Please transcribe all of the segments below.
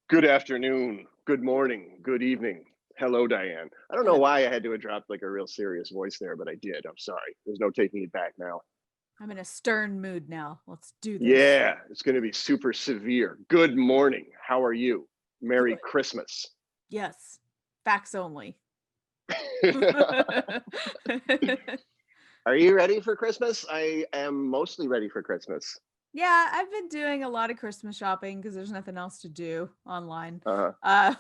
Good afternoon, good morning, good evening. Hello, Diane. I don't know Hello. why I had to adopt like a real serious voice there, but I did. I'm sorry. There's no taking it back now. I'm in a stern mood now. Let's do this. Yeah, it's going to be super severe. Good morning. How are you? Merry Good. Christmas. Yes. Facts only. Are you ready for Christmas? I am mostly ready for Christmas. Yeah, I've been doing a lot of Christmas shopping because there's nothing else to do online. Uh-huh.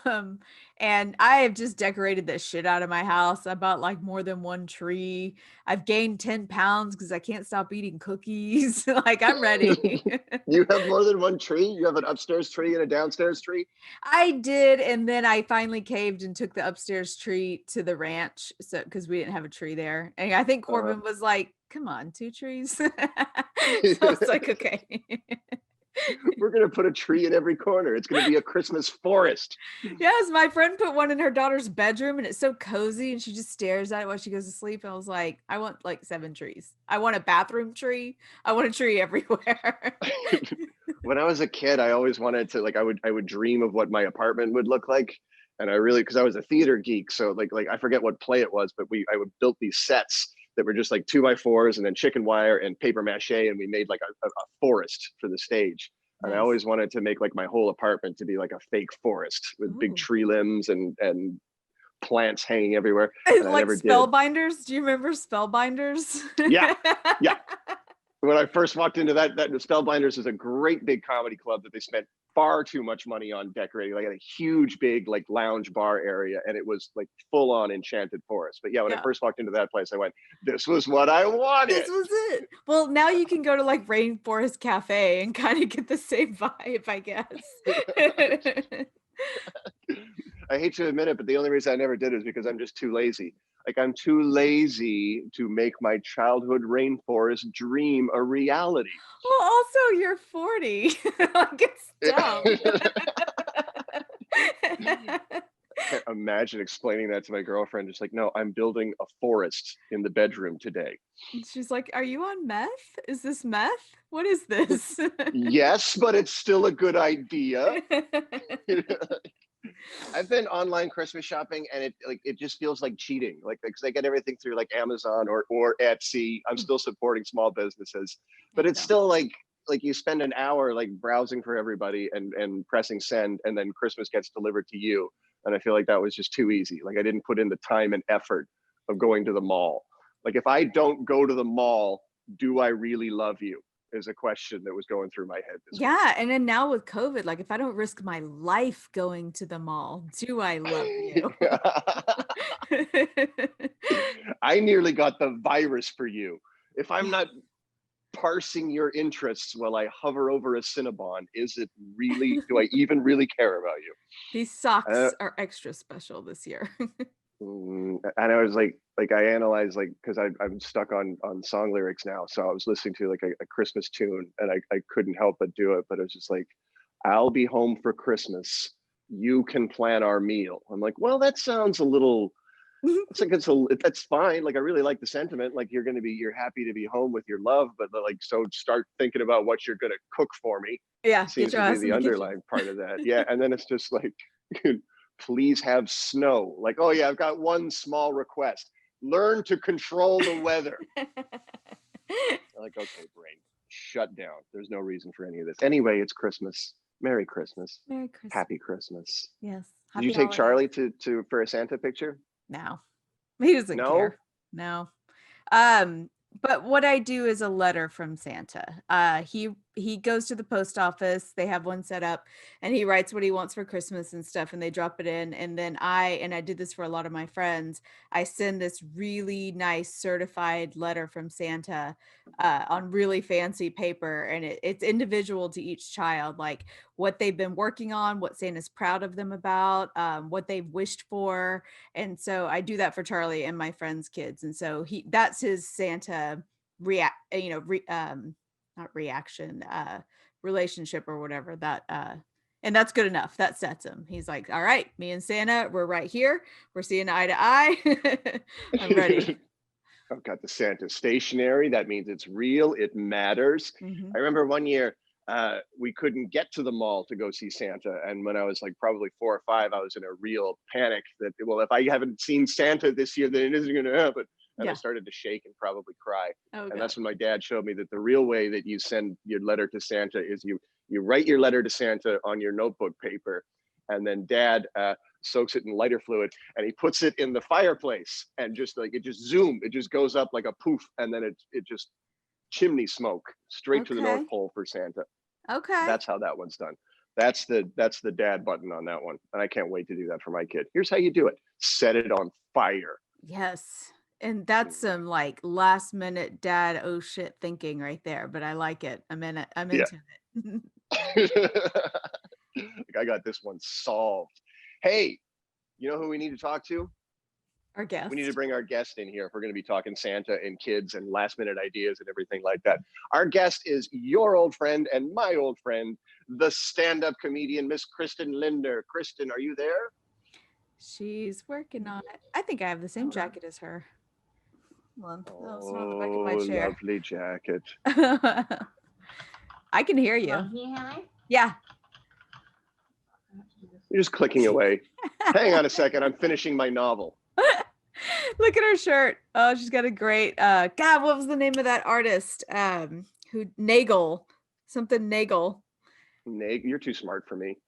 Um, and I have just decorated the shit out of my house. I bought like more than one tree. I've gained 10 pounds because I can't stop eating cookies. Like I'm ready. You have more than one tree? You have an upstairs tree and a downstairs tree? I did, and then I finally caved and took the upstairs tree to the ranch, so because we didn't have a tree there. And I think Uh-huh. Corbin was like, "Come on, two trees." So I was like, "Okay." We're going to put a tree in every corner. It's going to be a Christmas forest. Yes, my friend put one in her daughter's bedroom, and it's so cozy, and she just stares at it while she goes to sleep. And I was like, "I want like 7 trees. I want a bathroom tree. I want a tree everywhere." When I was a kid, I always wanted to I would dream of what my apartment would look like. And I really, because I was a theater geek, so like I forget what play it was, but I would built these sets that were just like 2x4s and then chicken wire and paper mache, and we made like a forest for the stage. And I Nice. always wanted to make like my whole apartment to be like a fake forest with big Ooh. tree limbs and plants hanging everywhere. And I Like never did. Spellbinders. Do you remember Spellbinders? Yeah, yeah. When I first walked into that Spellbinders is a great big comedy club that they spent far too much money on decorating. Like a huge big like lounge bar area, and it was like full on enchanted forest. But yeah, when I Yeah. first walked into that place, I went, "This was what I This wanted." was it. Well, now you can go to like Rainforest Cafe and kind of get the same vibe, I guess. I hate to admit it, but the only reason I never did it is because I'm just too lazy. Like I'm too lazy to make my childhood rainforest dream a reality. Well, also you're 40. Like it's dumb. Can't imagine explaining that to my girlfriend. Just like, no, I'm building a forest in the bedroom today. And she's like, "Are you on meth? Is this meth? What is this?" Yes, but it's still a good idea. I've been online Christmas shopping, and it just feels like cheating. Like because I get everything through like Amazon or Etsy. I'm still supporting small businesses, No, but you it's don't. still like you spend an hour like browsing for everybody and pressing send, and then Christmas gets delivered to you. And I feel like that was just too easy. Like I didn't put in the time and effort of going to the mall. Like if I don't go to the mall, do I really love you? Is a question that was going through my head this Yeah, and then now with COVID, like if I don't risk my life going to the mall, do I love you? week. I nearly got the virus for you. If I'm Yeah. not parsing your interests while I hover over a Cinnabon, is it really, do I even really care about you? These Uh, socks are extra special this year. and I was like I analyzed like because I'm stuck on song lyrics now, so I was listening to like a Christmas tune, and I couldn't help but do it. But it was just like, I'll be home for Christmas. You can plan our meal. I'm like, well, that sounds a little. It's like that's fine. Like I really like the sentiment. Like you're happy to be home with your love, but like so start thinking about what you're gonna cook for me. Yeah, get Seems your to be ass in the the kitchen. underlying part of that. Yeah, and then it's just like, please have snow. Like, oh yeah, I've got one small request: learn to control the weather. I'm like, okay, brain, shut down. There's no reason for any of this. Anyway, it's Christmas. Merry Christmas. Merry Christmas. Happy Christmas. Yes. Did you Happy take holidays. Charlie to for a Santa picture? No. He doesn't No. care. No. Um, but what I do is a letter from Santa. He goes to the post office. They have one set up, and he writes what he wants for Christmas and stuff, and they drop it in. And then I did this for a lot of my friends. I send this really nice certified letter from Santa on really fancy paper, and it's individual to each child, like what they've been working on, what Santa's proud of them about, what they've wished for. And so I do that for Charlie and my friends' kids. And so that's his Santa react, not reaction, relationship or whatever that, and that's good enough. That sets him. He's like, all right, me and Santa, we're right here. We're seeing eye to eye. I'm ready. I've got the Santa stationery. That means it's real. It matters. Hmm. I remember one year we couldn't get to the mall to go see Santa. And when I was like probably 4 or 5, I was in a real panic that, well, if I haven't seen Santa this year, then it isn't going to happen. And I started to shake and probably cry. And that's when my dad showed me that the real way that you send your letter to Santa is you write your letter to Santa on your notebook paper, and then Dad soaks it in lighter fluid and he puts it in the fireplace, and just like it just goes up like a poof, and then it just chimney smoke straight to the North Pole for Santa. Okay. That's how that one's done. That's the dad button on that one. And I can't wait to do that for my kid. Here's how you do it. Set it on fire. Yes. And that's some like last minute dad, oh shit thinking right there, but I like it. I'm into it. I got this one solved. Hey, you know who we need to talk to? Our guest. We need to bring our guest in here if we're going to be talking Santa and kids and last minute ideas and everything like that. Our guest is your old friend and my old friend, the stand-up comedian, Miss Kristin Lindner. Kristin, are you there? She's working on it. I think I have the same jacket as her. Well, no, it's not on the back of my chair. Lovely jacket. I can hear you. Yeah. You're just clicking away. Hang on a second. I'm finishing my novel. Look at her shirt. Oh, she's got a great God, what was the name of that artist? Who Nagel. Something Nagel. You're too smart for me.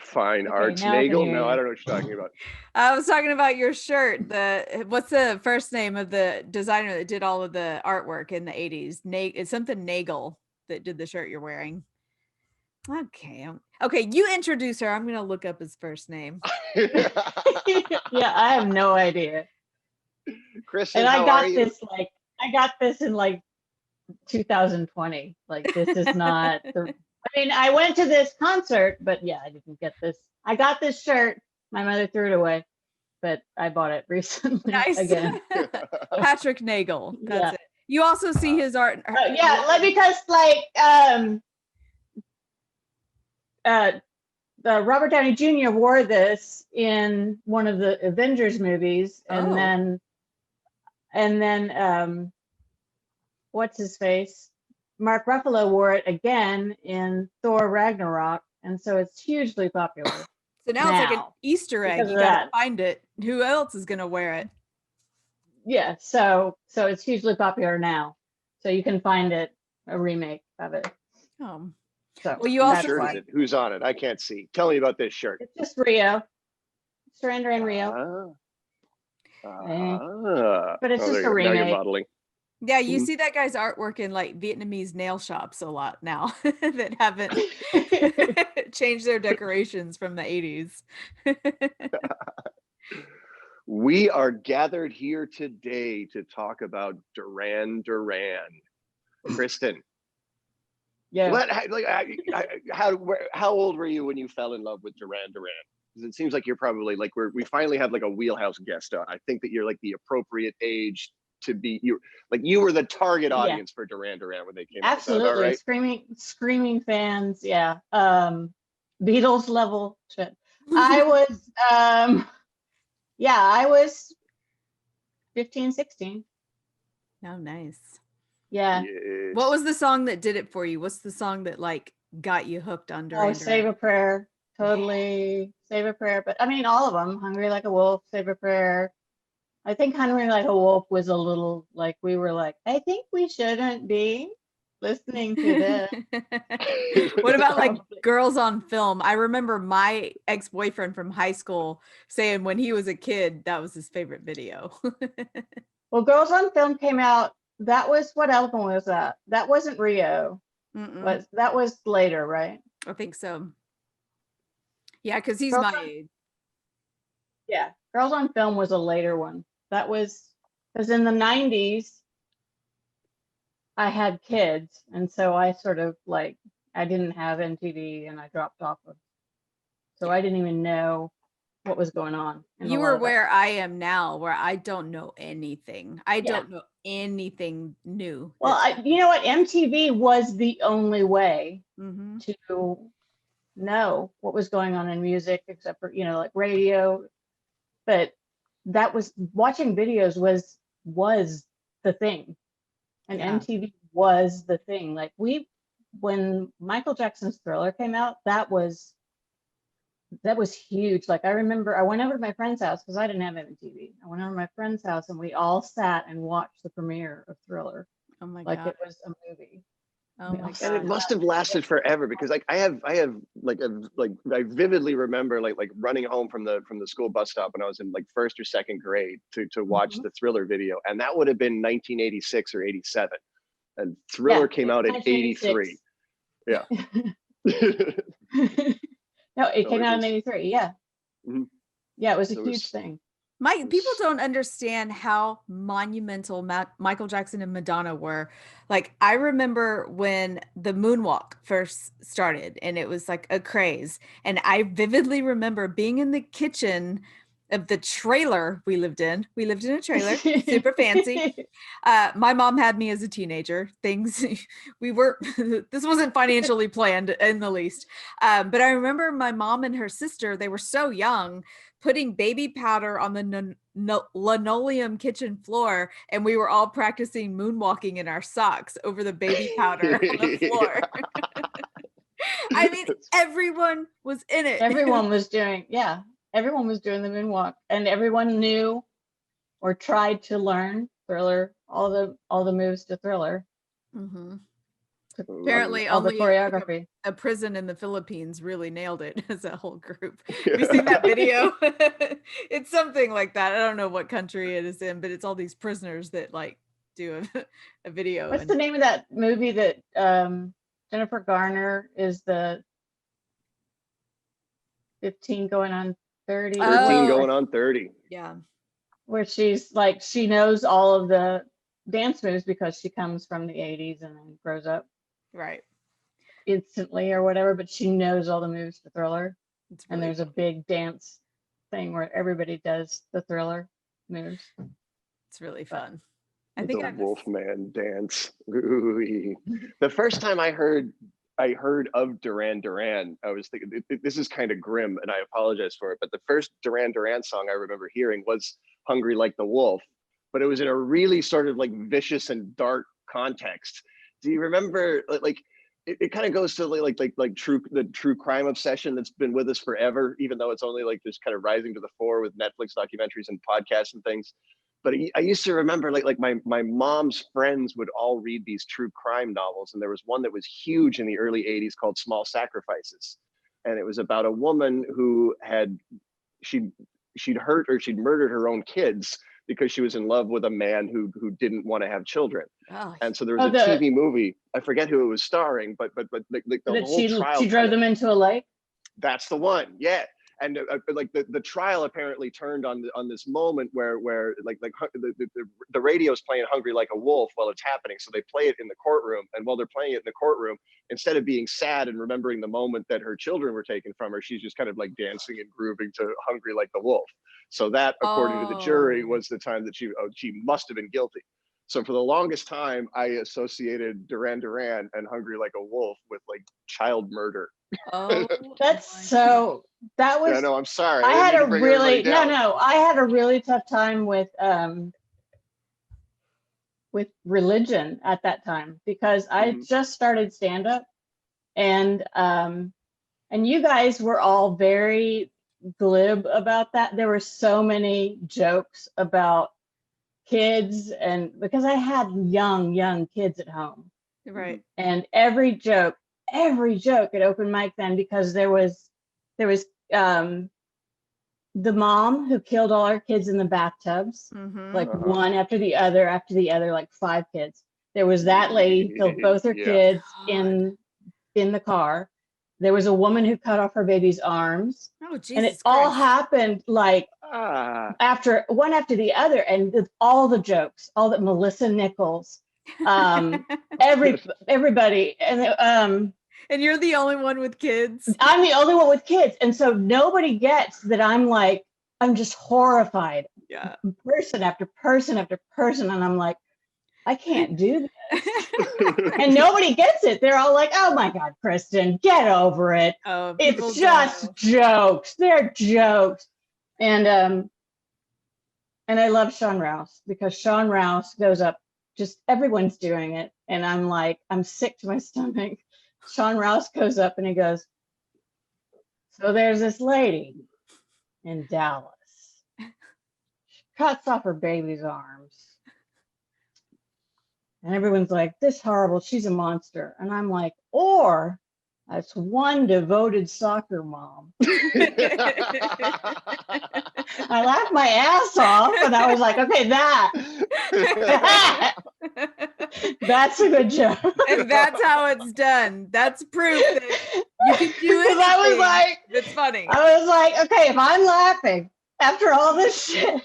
Fine arts. Nagel? No, I don't know what you're talking about. I was talking about your shirt. What's the first name of the designer that did all of the artwork in the 80s? It's something Nagel that did the shirt you're wearing. Okay, you introduce her. I'm gonna look up his first name. Yeah, I have no idea. Kristin, and I got this in like 2020. Like, this is not I mean, I went to this concert, but yeah, I didn't get this. I got this shirt. My mother threw it away, but I bought it recently. Nice. Again. Patrick Nagel. That's it. You also see his art. Because Robert Downey Jr. wore this in one of the Avengers movies, and then what's his face? Mark Ruffalo wore it again in Thor Ragnarok, and so it's hugely popular. So now it's like an Easter egg. You gotta find it. Who else is gonna wear it? Yeah, so it's hugely popular now. So you can find it, a remake of it. So well, you also shirt is it? Who's on it? I can't see. Tell me about this shirt. It's just Rio. Surrender in Rio. But it's just a remake. Now you're modeling. Yeah, you see that guy's artwork in like Vietnamese nail shops a lot now that haven't changed their decorations from the 80s. We are gathered here today to talk about Duran Duran. Kristin. Yeah. How old were you when you fell in love with Duran Duran? Because it seems like you're probably like we finally have like a wheelhouse guest on. I think that you're like the appropriate age to be you were the target audience for Duran Duran when they came out. Absolutely, right? Screaming fans. Yeah, Beatles level shit. I was I was 15, 16. Oh, nice. Yeah. Yes. What was the song that did it for you? What's the song that like got you hooked on Duran Duran? Save a Prayer. Totally. Save a Prayer. But I mean, all of them. Hungry Like a Wolf, Save a Prayer. I think Hungry Like a Wolf was a little like, we were like, I think we shouldn't be listening to this. What about like Girls on Film? I remember my ex-boyfriend from high school saying when he was a kid, that was his favorite video. Well, Girls on Film came out. That was, what album was that? That wasn't Rio. That was later, right? I think so. Yeah, because he's my age. Yeah, Girls on Film was a later one. That was because in the 90s, I had kids. And so I sort of like, I didn't have MTV and I dropped off of. So I didn't even know what was going on. You were where I am now, where I don't know anything. I don't know anything new. Well, you know what? MTV was the only way to know what was going on in music, except for, like radio. But that was, watching videos was the thing. And MTV was the thing. Like we when Michael Jackson's Thriller came out, that was huge. Like I remember I went over to my friend's house because I didn't have MTV. I went over to my friend's house and we all sat and watched the premiere of Thriller. Oh my Like God. it was a movie. Oh my And it God. must have lasted forever because like I have like I vividly remember like running home from the school bus stop when I was in like first or second grade to watch the Thriller video, and that would have been 1986 or 87, and Thriller came out in 83. Yeah. No, it So came it out was- in 83. Yeah. Mhm. Yeah, it was a So it huge was- thing. People don't understand how monumental Michael Jackson and Madonna were. Like, I remember when the moonwalk first started and it was like a craze. And I vividly remember being in the kitchen of the trailer we lived in. We lived in a trailer, super fancy. My mom had me as a teenager. This wasn't financially planned in the least. But I remember my mom and her sister, they were so young, putting baby powder on the linoleum kitchen floor, and we were all practicing moonwalking in our socks over the baby powder on the floor. I mean, everyone was in it. Everyone was doing the moonwalk, and everyone knew or tried to learn Thriller, all the moves to Thriller. Mm-hmm. Love Apparently, all the only choreography. a prison in the Philippines really nailed it as a whole group. Have you seen that video? It's something like that. I don't know what country it is in, but it's all these prisoners that like do a video. What's the name of that movie that Jennifer Garner is the 15 going on 30? 13 Oh. going on 30. Yeah. Where she's like, she knows all of the dance moves because she comes from the 80s and then grows up Right. instantly or whatever, but she knows all the moves to Thriller. It's And really there's a big dance thing where everybody does the Thriller moves. It's really fun. I The think I Wolfman dance. Ooh-wee. The first time I heard of Duran Duran, I was thinking this is kind of grim, and I apologize for it. But the first Duran Duran song I remember hearing was "Hungry Like the Wolf," but it was in a really sort of like vicious and dark context. Do you remember like? It kind of goes to the true crime obsession that's been with us forever, even though it's only like just kind of rising to the fore with Netflix documentaries and podcasts and things. But I used to remember like my mom's friends would all read these true crime novels, and there was one that was huge in the early 80s called Small Sacrifices, and it was about a woman who she'd murdered her own kids because she was in love with a man who didn't want to have children. Oh, And so there was a TV movie, I forget who it was starring, but the whole trial. She drove them into a lake? That's the one, yeah. And like the trial apparently turned on this moment where the radio's playing "Hungry Like a Wolf" while it's happening, so they play it in the courtroom, and while they're playing it in the courtroom, instead of being sad and remembering the moment that her children were taken from her, she's just kind of like dancing and grooving to "Hungry Like the Wolf." So that, according to the jury, was the time that she must have been guilty. So for the longest time, I associated Duran Duran and "Hungry Like a Wolf" with like child murder. oh, That's so, that was, Yeah, no, I'm sorry. I had a bring really, everybody down. I had a really tough time with religion at that time because I just started stand up, and you guys were all very glib about that. There were so many jokes about kids, and because I had young kids at home, right. and every joke at open mic then, because there was the mom who killed all her kids in the bathtubs, like one after the other, like 5 kids. There was that lady who killed both her kids in the car. There was a woman who cut off her baby's arms. Oh, Jesus and it Christ. all happened like after one after the other, and all the jokes, all that Melissa Nichols, everybody, and you're the only one with kids. I'm the only one with kids, and so nobody gets that. I'm just horrified. Yeah. Person after person after person, and I'm like, I can't do this. And nobody gets it. They're all like, oh my God, Kristin, get over it. Oh, it's just jokes. They're jokes. And I love Sean Rouse, because Sean Rouse goes up, just everyone's doing it. And I'm like, I'm sick to my stomach. Sean Rouse goes up and he goes, so there's this lady in Dallas. She cuts off her baby's arms. And everyone's like, this horrible, she's a monster. And I'm like, or that's one devoted soccer mom. I laughed my ass off and I was like, okay, that's a good joke. And that's how it's done. That's proof that you can do it. I was like, it's funny. I was like, okay, if I'm laughing after all this shit.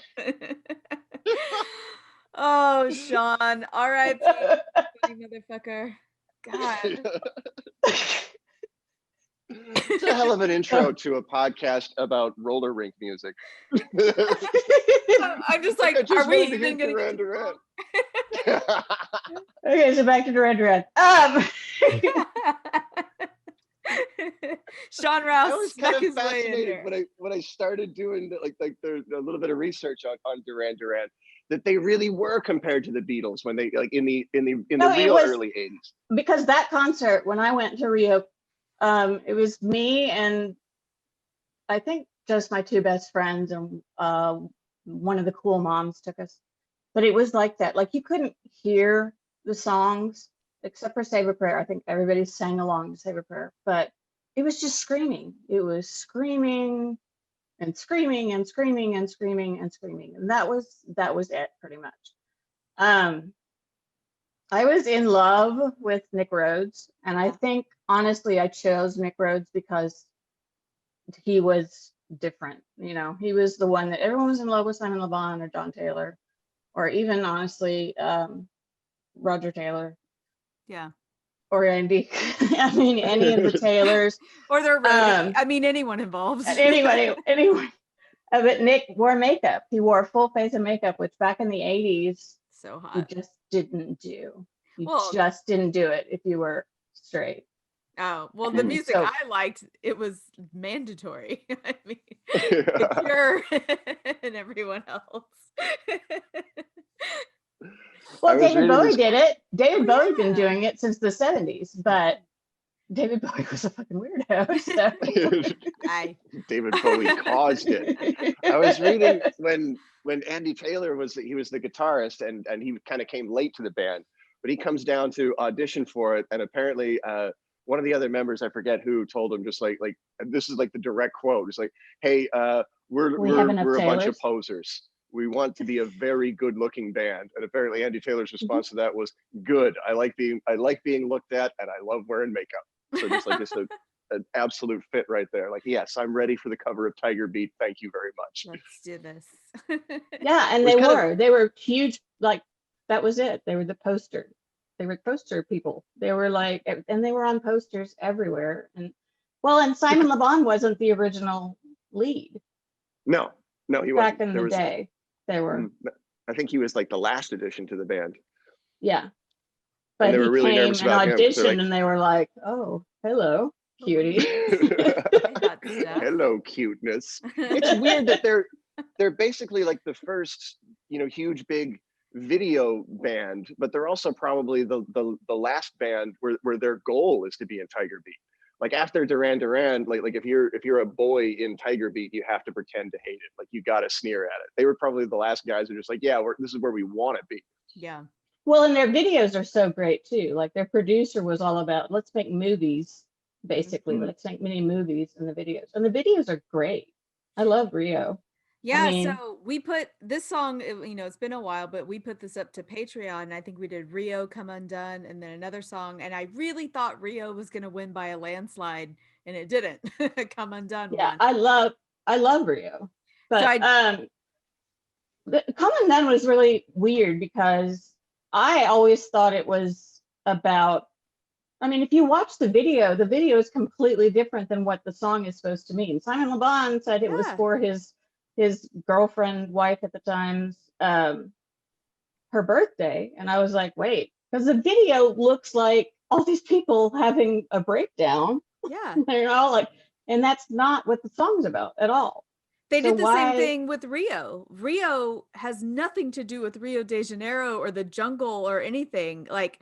Oh, Sean. R.I.P. funny motherfucker. God. It's a hell of an intro to a podcast about roller rink music. I'm just like, are we even going Duran Duran? Okay, so back to Duran Duran. Sean I Rouse was snuck kind his of way in fascinated there. when I started doing a little bit of research on Duran Duran, that they really were compared to the Beatles when they like in the real early 80s. Because that concert, when I went to Rio, it was me and I think just my two best friends and one of the cool moms took us. But it was like that. Like you couldn't hear the songs except for Save a Prayer. I think everybody sang along to Save a Prayer, but it was just screaming. It was screaming and screaming and screaming and screaming and screaming. And that was it pretty much. I was in love with Nick Rhodes, and I think honestly I chose Nick Rhodes because he was different. You know, he was the one that everyone was in love with, Simon Le Bon or John Taylor, or even honestly Roger Taylor. Yeah. Or Andy. I mean, any of the Taylors. Or their roadie. I mean, anyone involved. Anyone. But Nick wore makeup. He wore a full face of makeup, which back in the 80s, so hot. you just didn't do. You Well, just didn't do it if you were straight. Oh, well, the music so, I liked, it was mandatory. I mean, The Cure and everyone else. Well, David Bowie did it. David Bowie's been yeah. doing it since the 70s, but David Bowie was a fucking weirdo. So. David Bowie caused it. I was reading when Andy Taylor was the guitarist and he kind of came late to the band, but he comes down to audition for it, and apparently one of the other members, I forget who, told him just like and this is like the direct quote. It's like, hey, we're a bunch of posers. We want to be a very good-looking band. And apparently Andy Taylor's response to that was, good. I like being looked at, and I love wearing makeup. So just an absolute fit right there. Like, yes, I'm ready for the cover of Tiger Beat. Thank you very much. Let's do this. Yeah, and they were huge. Like, that was it. They were the poster. They were poster people. They were like, and they were on posters everywhere. And Simon Le Bon wasn't the original lead. No, he wasn't. Back in the day, they were. I think he was like the last addition to the band. Yeah, but they were really nervous about him. Auditioned, and they were like, "Oh, hello, cutie." Hello, cuteness. It's weird that they're basically like the first, huge big video band, but they're also probably the last band where their goal is to be in Tiger Beat. Like after Duran Duran, like if you're a boy in Tiger Beat, you have to pretend to hate it. Like you got to sneer at it. They were probably the last guys who are just like, yeah, this is where we want to be. Yeah. Well, and their videos are so great too. Like their producer was all about, let's make movies, basically. Let's make mini movies in the videos. And the videos are great. I love Rio. Yeah, so we put this song, it's been a while, but we put this up to Patreon. And I think we did Rio, Come Undone, and then another song. And I really thought Rio was going to win by a landslide, and it didn't. Come Undone won. I love Rio. But Come Undone was really weird because I always thought it was about, if you watch the video is completely different than what the song is supposed to mean. Simon Le Bon said it was for his girlfriend, wife at the time's, her birthday. And I was like, wait, because the video looks like all these people having a breakdown. Yeah. They're all like, and that's not what the song's about at all. They did the same thing with Rio. Rio has nothing to do with Rio de Janeiro or the jungle or anything. Like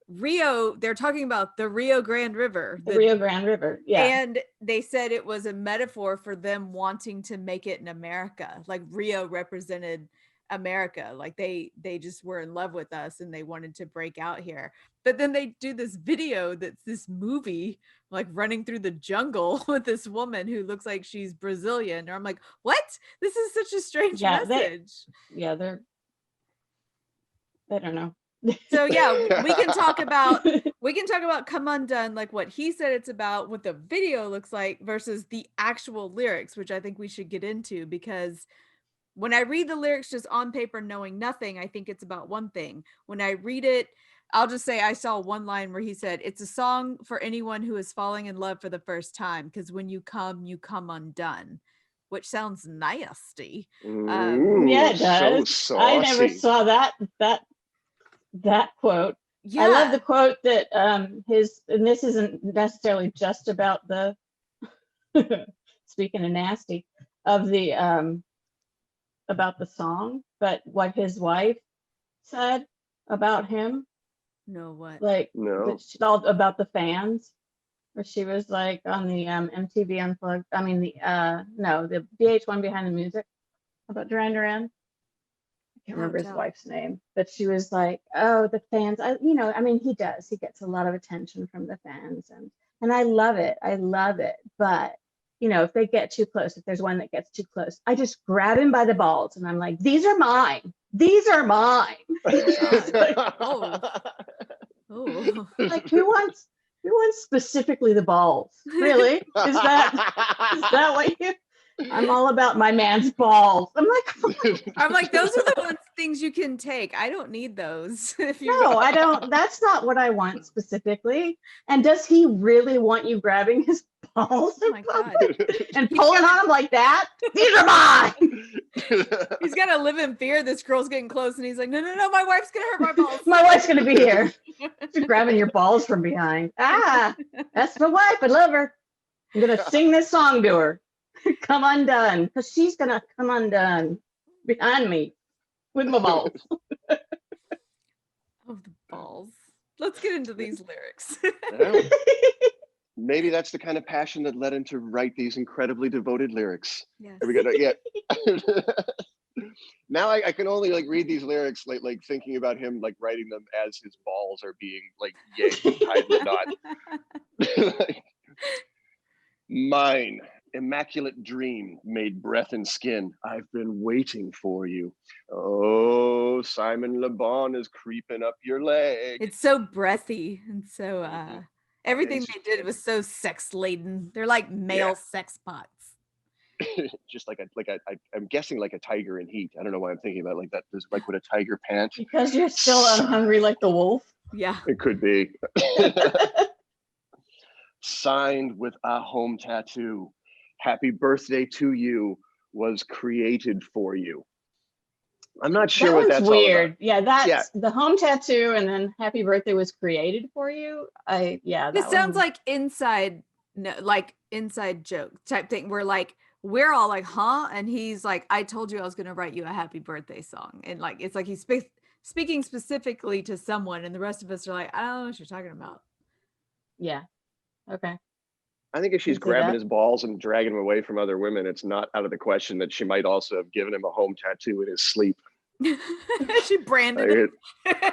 Rio, they're talking about the Rio Grande River. The Rio Grande River. Yeah. And they said it was a metaphor for them wanting to make it in America. Like Rio represented America. Like they just were in love with us and they wanted to break out here. But then they do this video that's this movie, like running through the jungle with this woman who looks like she's Brazilian. Or I'm like, what? This is such a strange message. I don't know. So yeah, we can talk about Come Undone, like what he said it's about, what the video looks like versus the actual lyrics, which I think we should get into, because when I read the lyrics just on paper knowing nothing, I think it's about one thing. When I read it, I'll just say I saw one line where he said it's a song for anyone who is falling in love for the first time, because when you come undone, which sounds nasty. Yeah, it does. So I never saw that quote. Yeah. I love the quote that and this isn't necessarily just about the speaking of nasty of the about the song, but what his wife said about him. No, what? Like No. all about the fans, where she was like on the MTV Unplugged. I mean the VH1 Behind the Music about Duran Duran. I can't remember his wife's name, but she was like, "Oh, the fans. He does. He gets a lot of attention from the fans, and I love it. But if they get too close, if there's one that gets too close, I just grab him by the balls, and I'm like, these are mine. These are mine." Oh. Like who wants specifically the balls? Really? Is that what you? I'm all about my man's balls. I'm like, those are the things you can take. I don't need those. No, I don't. That's not what I want specifically. And does he really want you grabbing his balls Oh my God. and pulling on them like that? These are mine. He's got to live in fear. This girl's getting close, and he's like, no, my wife's gonna hurt my balls. My wife's gonna be here. She's grabbing your balls from behind. That's my wife. I love her. I'm gonna sing this song to her. Come undone, because she's gonna come undone behind me with my balls. Oh, the balls. Let's get into these lyrics. Well, maybe that's the kind of passion that led him to write these incredibly devoted lyrics. Yes. We got Now I can only read these lyrics like thinking about him writing them as his balls are being yanked and tied in a knot. Mine. Immaculate dream made breath and skin. I've been waiting for you. Oh, Simon Le Bon is creeping up your leg. It's so breathy and so everything they did was so sex laden. They're like male sex pots. Just I'm guessing like a tiger in heat. I don't know why I'm thinking about that. There's would a tiger pant? Because you're still hungry like the wolf. Yeah. It could be. Signed with a home tattoo. Happy birthday to you was created for you. I'm not sure what that's weird. All about. Yeah, that's the home tattoo, and then happy birthday was created for you. This sounds like inside joke type thing where we're all like, huh? And he's like, I told you I was gonna write you a happy birthday song. And it's like he's speaking specifically to someone, and the rest of us are like, I don't know what you're talking about. Yeah. Okay. I think if she's grabbing his balls and dragging him away from other women, it's not out of the question that she might also have given him a home tattoo in his sleep. She branded him.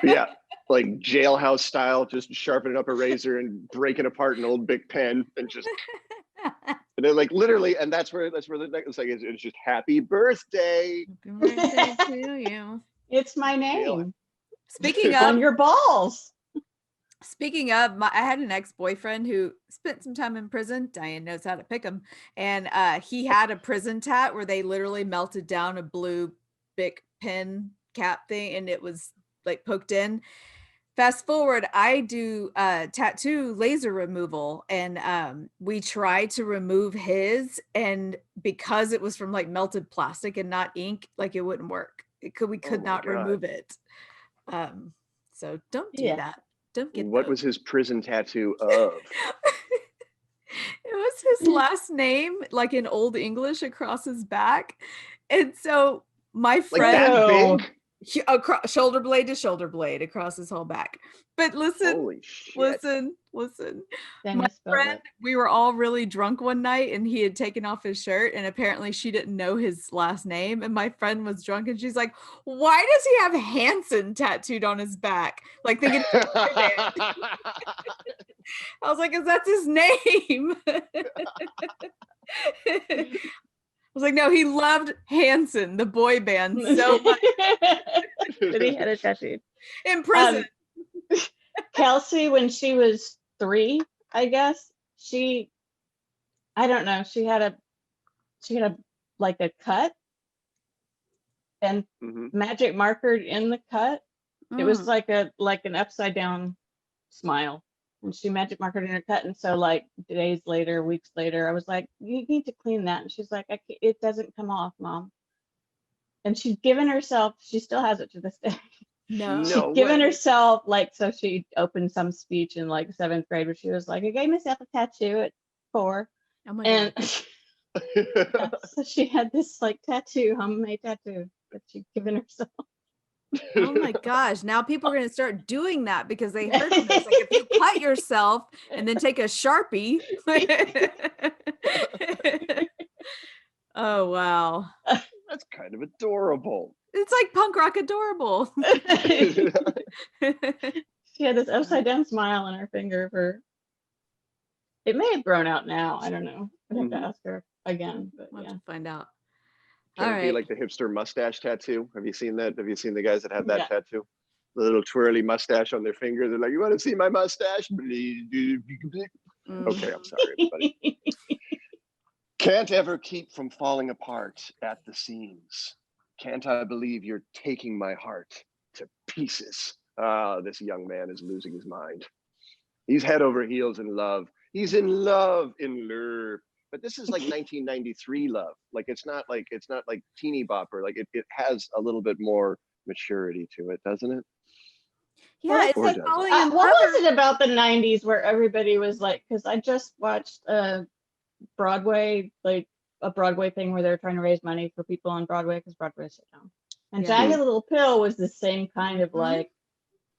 Yeah, like jailhouse style, just sharpening up a razor and breaking apart an old Bic pen and just, and then literally, and that's where the necklace it's just happy birthday. Happy birthday to you. It's my name. Speaking of on your balls. Speaking of, I had an ex-boyfriend who spent some time in prison. Dianne knows how to pick him. And he had a prison tat where they literally melted down a blue Bic pen cap thing and it was poked in. Fast forward, I do tattoo laser removal and we tried to remove his, and because it was from melted plastic and not ink, it wouldn't work. We could not remove it. So don't do that. Don't get What those. was his prison tattoo of? It was his last name, in Old English across his back. And so my friend, that big? across, shoulder blade to shoulder blade across his whole back. But listen, Holy shit. listen. Then My you spelled friend, we were all really drunk one night and he had taken off his shirt and apparently she didn't know his last name. And my friend was drunk and she's like, why does he have Hanson tattooed on his back? Like thinking I was like, is that his name? I was like, no, he loved Hanson, the boy band, so much. That he had a tattoo. In prison. Kelsey, when she was 3, I guess, I don't know, she had a like a cut and magic markered in the cut. It was like an upside down smile. And she magic markered in her cut. And so like days later, weeks later, I was like, you need to clean that. And she's like, it doesn't come off, Mom. And she's given herself, she still has it to this day. No. She'd given herself, like, so she opened some speech in like 7th grade where she was like, I gave myself a tattoo at 4. Oh my And God. so she had this like homemade tattoo that she'd given herself. Oh my gosh. Now people are going to start doing that because they heard of this. Like if you cut yourself and then take a Sharpie. Oh, wow. That's kind of adorable. It's like punk rock adorable. She had this upside down smile on her finger. It may have grown out now. I don't know. I'd have to ask her again. But We'll yeah, have to find out. Can it be like the hipster mustache tattoo? Have you seen that? Have you seen the guys that have that tattoo? The little twirly mustache on their finger. They're like, you want to see my mustache? Okay, I'm sorry, everybody. Can't ever keep from falling apart at the seams. Can't I believe you're taking my heart to pieces? Ah, this young man is losing his mind. He's head over heels in love. He's in love. But this is like 1993 love. Like it's not like teeny bopper. Like it has a little bit more maturity to it, doesn't it? Yeah, it's like falling in love. What was it about the 90s where everybody was like, because I just watched Broadway, like a Broadway thing where they're trying to raise money for people on Broadway because Broadway is shut down. And Jagged Little Pill was the same kind of like,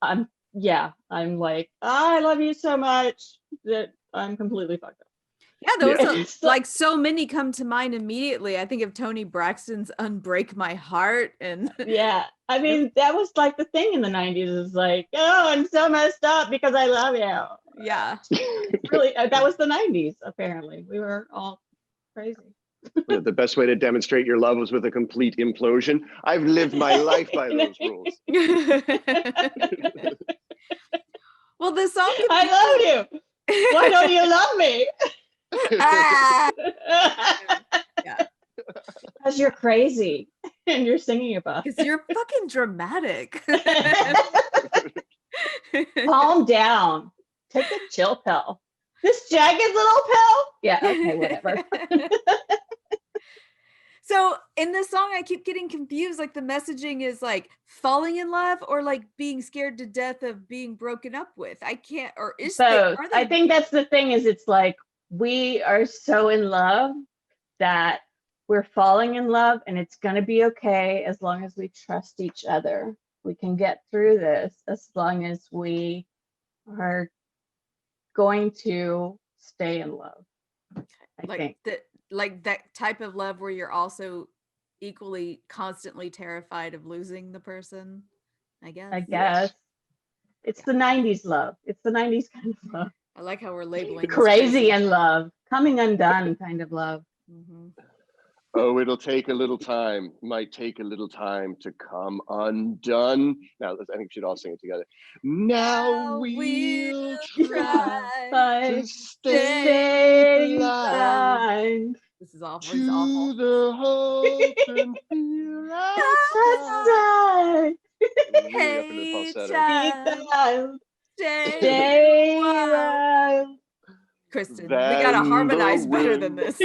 I'm like, I love you so much that I'm completely fucked up. Yeah, there was like so many come to mind immediately. I think of Tony Braxton's Unbreak My Heart and yeah, I mean that was like the thing in the 90s is like, oh, I'm so messed up because I love you. Yeah. Really, that was the 90s apparently. We were all crazy. The best way to demonstrate your love was with a complete implosion. I've lived my life by those rules. Well, the song I love you. Why don't you love me? Yeah. Because you're crazy and you're singing about it. Because you're fucking dramatic. Calm down. Take a chill pill. This Jagged Little Pill? Yeah, okay, whatever. So in this song, I keep getting confused. Like the messaging is like falling in love or like being scared to death of being broken up with. I can't, or is both. are they I think that's the thing is it's like we are so in love that we're falling in love and it's going to be okay as long as we trust each other. We can get through this as long as we are going to stay in love. I think. Like that type of love where you're also equally constantly terrified of losing the person, I guess. Yes. It's the 90s love. It's the 90s kind of love. I like how we're labeling crazy in love, coming undone kind of love. Mm-hmm. Oh, it'll take a little time. Might take a little time to come undone. Now, I think we should all sing it together. Now we'll try to stay blind. This is awful. To It's awful. the hope and fear outside. Hey, child, stay wild. Kristen, we gotta harmonize better than this.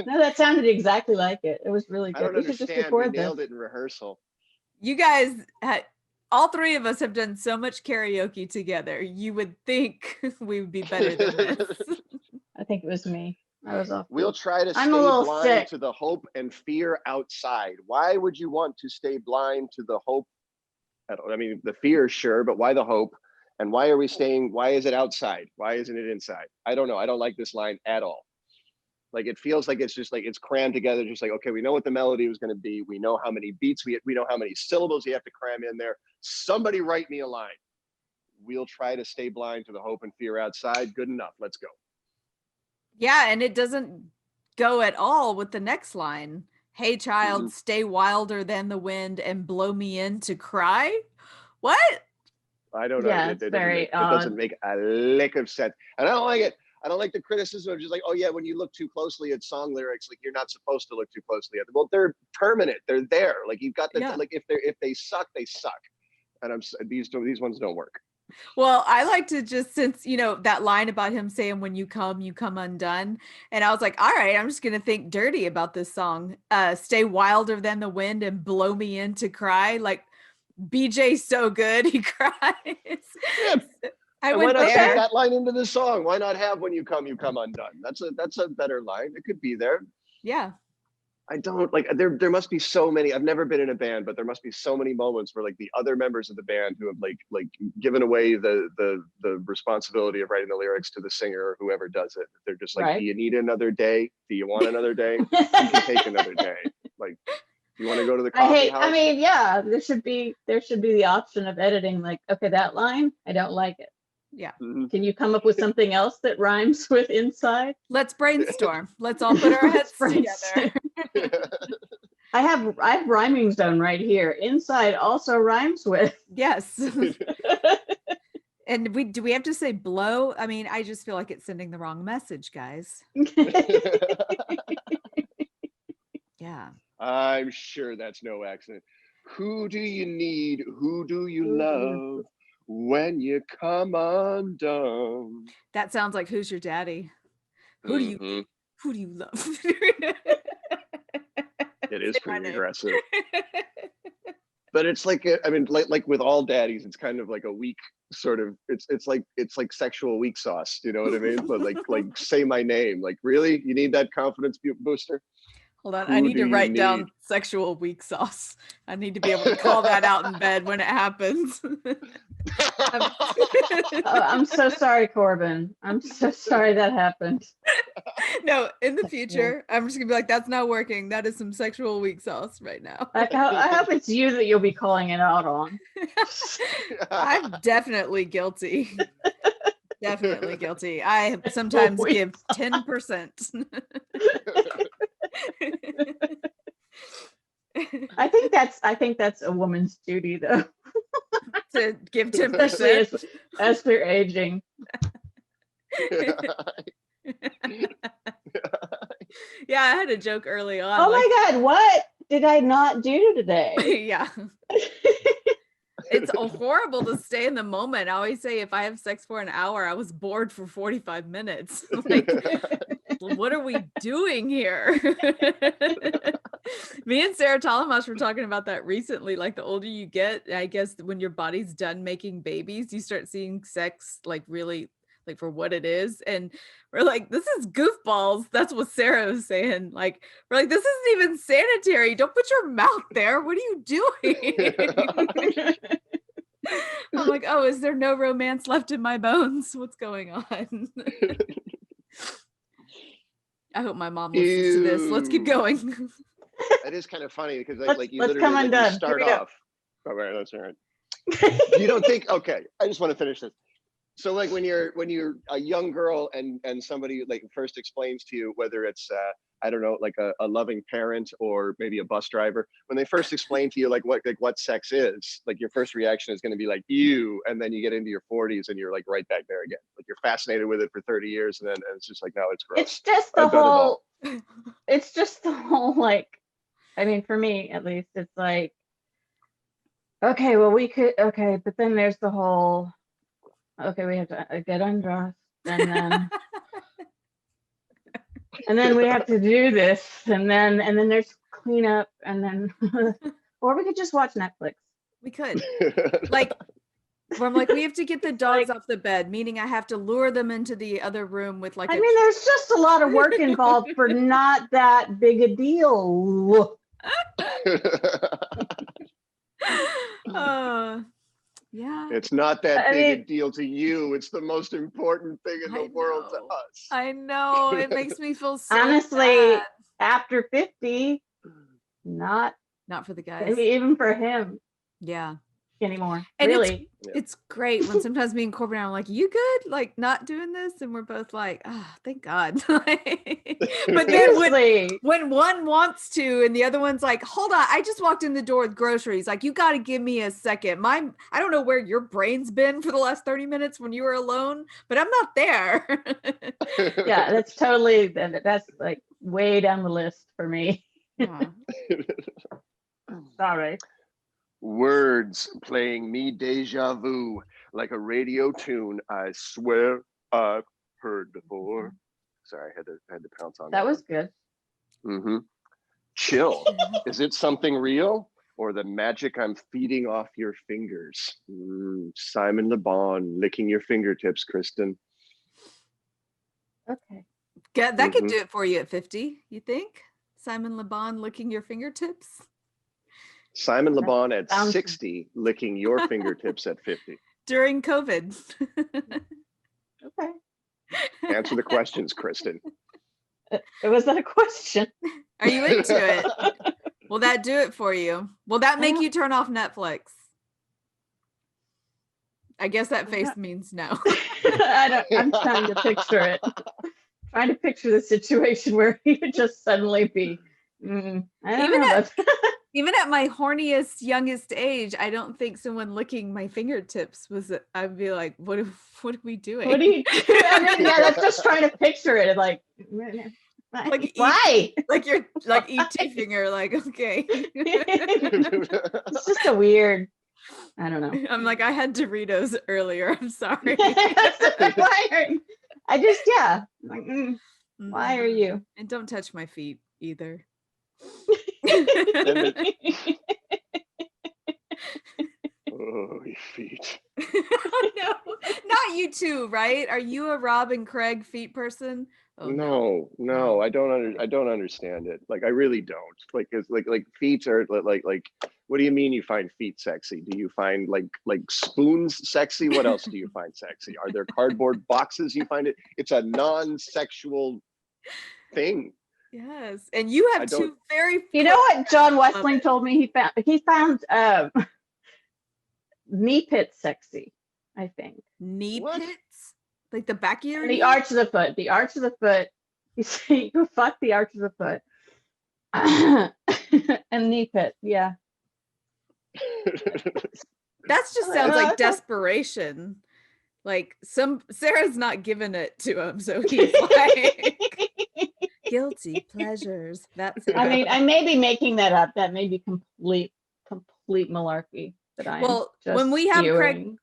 No, that sounded exactly like it. It was really good. I don't understand. We nailed it in rehearsal. You guys all three of us have done so much karaoke together. You would think we would be better than this. I think it was me. I was off. We'll try to stay I'm a little blind sick. to the hope and fear outside. Why would you want to stay blind to the hope? I mean, the fear, sure, but why the hope? And why are we staying? Why is it outside? Why isn't it inside? I don't know. I don't like this line at all. Like, it feels like it's just like it's crammed together. Just like, okay, we know what the melody was going to be. We know how many beats we know how many syllables you have to cram in there. Somebody write me a line. We'll try to stay blind to the hope and fear outside. Good enough. Let's go. Yeah, and it doesn't go at all with the next line. Hey child, stay wilder than the wind and blow me in to cry. What? I don't know. Yeah, It very doesn't make a lick of sense. And I don't like it. I don't like the criticism of just like, oh yeah, when you look too closely at song lyrics, like you're not supposed to look too closely at them. Well, they're permanent. They're there. Like you've got the like if they suck, they suck. And these ones don't work. Well, I like to just, since, you know, that line about him saying, when you come undone. And I was like, all right, I'm just going to think dirty about this song. Stay wilder than the wind and blow me in to cry. Like, BJ's so good. He cries. Yeah. I went went there. there. That line into the song. Why not have when you come undone? That's a better line. It could be there. Yeah. I don't like there must be so many. I've never been in a band, but there must be so many moments where like the other members of the band who have like given away the responsibility of writing the lyrics to the singer or whoever does it. They're just like, do you need another day? Do you want another day? You can take another day. Like, do you want to go to the coffee house? I mean, yeah, there should be the option of editing. Like, okay, that line, I don't like it. Yeah. Can you come up with something else that rhymes with inside? Let's brainstorm. Let's all put our heads together. I have rhyming zone right here. Inside also rhymes with. Yes. And do we have to say blow? I mean, I just feel like it's sending the wrong message, guys. Yeah. I'm sure that's no accident. Who do you need? Who do you love? When you come undone. That sounds like Who's Your Daddy? Who do you love? It is pretty aggressive. But it's like, I mean, like with all daddies, it's kind of like a weak sort of, it's like sexual weak sauce, you know what I mean? But like say my name, like really? You need that confidence booster? Hold on, I need to write down sexual weak sauce. I need to be able to call that out in bed when it happens. I'm so sorry, Corbin. I'm so sorry that happened. No, in the future, I'm just gonna be like, that's not working. That is some sexual weak sauce right now. I hope it's you that you'll be calling it out on. I'm definitely guilty. Definitely guilty. I sometimes give 10%. I think that's a woman's duty, though. To give 10% as we're aging. Yeah, I had a joke early on. Oh my God, what did I not do today? Yeah. It's horrible to stay in the moment. I always say if I have sex for an hour, I was bored for 45 minutes. Like, what are we doing here? Me and Sarah Talamash were talking about that recently. Like, the older you get, I guess when your body's done making babies, you start seeing sex like really like for what it is. And we're like, this is goofballs. That's what Sarah was saying. Like, we're like, this isn't even sanitary. Don't put your mouth there. What are you doing? I'm like, oh, is there no romance left in my bones? What's going on? I hope my mom listens to this. Let's keep going. That is kind of funny because like you let's literally come like, undone. you start off. All right, that's all right. You don't think? Okay, I just want to finish this. So like when you're a young girl and somebody like first explains to you, whether it's I don't know, like a loving parent or maybe a bus driver, when they first explain to you like what sex is, like your first reaction is going to be like ew, and then you get into your 40s and you're like right back there again. Like you're fascinated with it for 30 years and then it's just like, no, it's gross. It's just the whole it's just the whole like, I mean, for me at least, it's like, okay, well we could, okay, but then there's the whole, okay, we have to get undressed and then and then we have to do this and then there's cleanup and then or we could just watch Netflix. We could. Like Where I'm like, we have to get the dogs off the bed, meaning I have to lure them into the other room with like I mean, there's just a lot of work involved for not that big a deal. Yeah. It's not that I big a mean- deal to you. It's the most important thing in the world to know. us. I know. It makes me feel so Honestly, bad. after 50, not Not for the guys. maybe even for him Yeah. anymore. And Really. it's great when sometimes me and Corbin are like, you good? Like not doing this? And we're both like, oh, thank God. But then Seriously. when one wants to and the other one's like, hold on, I just walked in the door with groceries. Like, you got to give me a second. I don't know where your brain's been for the last 30 minutes when you were alone, but I'm not there. Yeah, that's totally, that's like way down the list for me. Yeah. Sorry. Words playing me deja vu like a radio tune I swear I've heard before. Sorry, I had to pounce on that. That was good. Mm-hmm. Chill. Is it something real or the magic I'm feeding off your fingers? Simon Le Bon licking your fingertips, Kristin. Okay. Yeah, that could do it for you at 50, you think? Simon Le Bon licking your fingertips? Simon Le Bon at sounds- 60 licking your fingertips at 50. During COVID. Okay. Answer the questions, Kristin. Was that a question? Are you into it? Will that do it for you? Will that make you turn off Netflix? I guess that face means no. I'm trying to picture it. Trying to picture the situation where he would just suddenly be, I don't know. Even at my horniest, youngest age, I don't think someone licking my fingertips I'd be like, what are we doing? What do you do? I mean, yeah, that's just trying to picture it. Like why? Like your like ET finger, like, okay. It's just a weird, I don't know. I'm like, I had Doritos earlier. I'm sorry. I just, yeah. Like, why are you? And don't touch my feet either. Oh, your feet. No, not you two, right? Are you a Rob and Craig feet person? Oh, No, I don't understand it. Like, I really don't. Like, it's like feet are like what do you mean you find feet sexy? Do you find like spoons sexy? What else do you find sexy? Are there cardboard boxes you find it? It's a non-sexual thing. Yes, and you have two very. You know what John Wessling told me? He found knee pits sexy. I think knee pits, like the back of your knee? arch of the foot. The arch of the foot. You say you fuck the arch of the foot. And knee pit. Yeah. That just sounds like desperation. Like Sarah's not giving it to him, so he's like guilty pleasures. That's it. I mean, I may be making that up. That may be complete malarkey. That I just when we have spewing.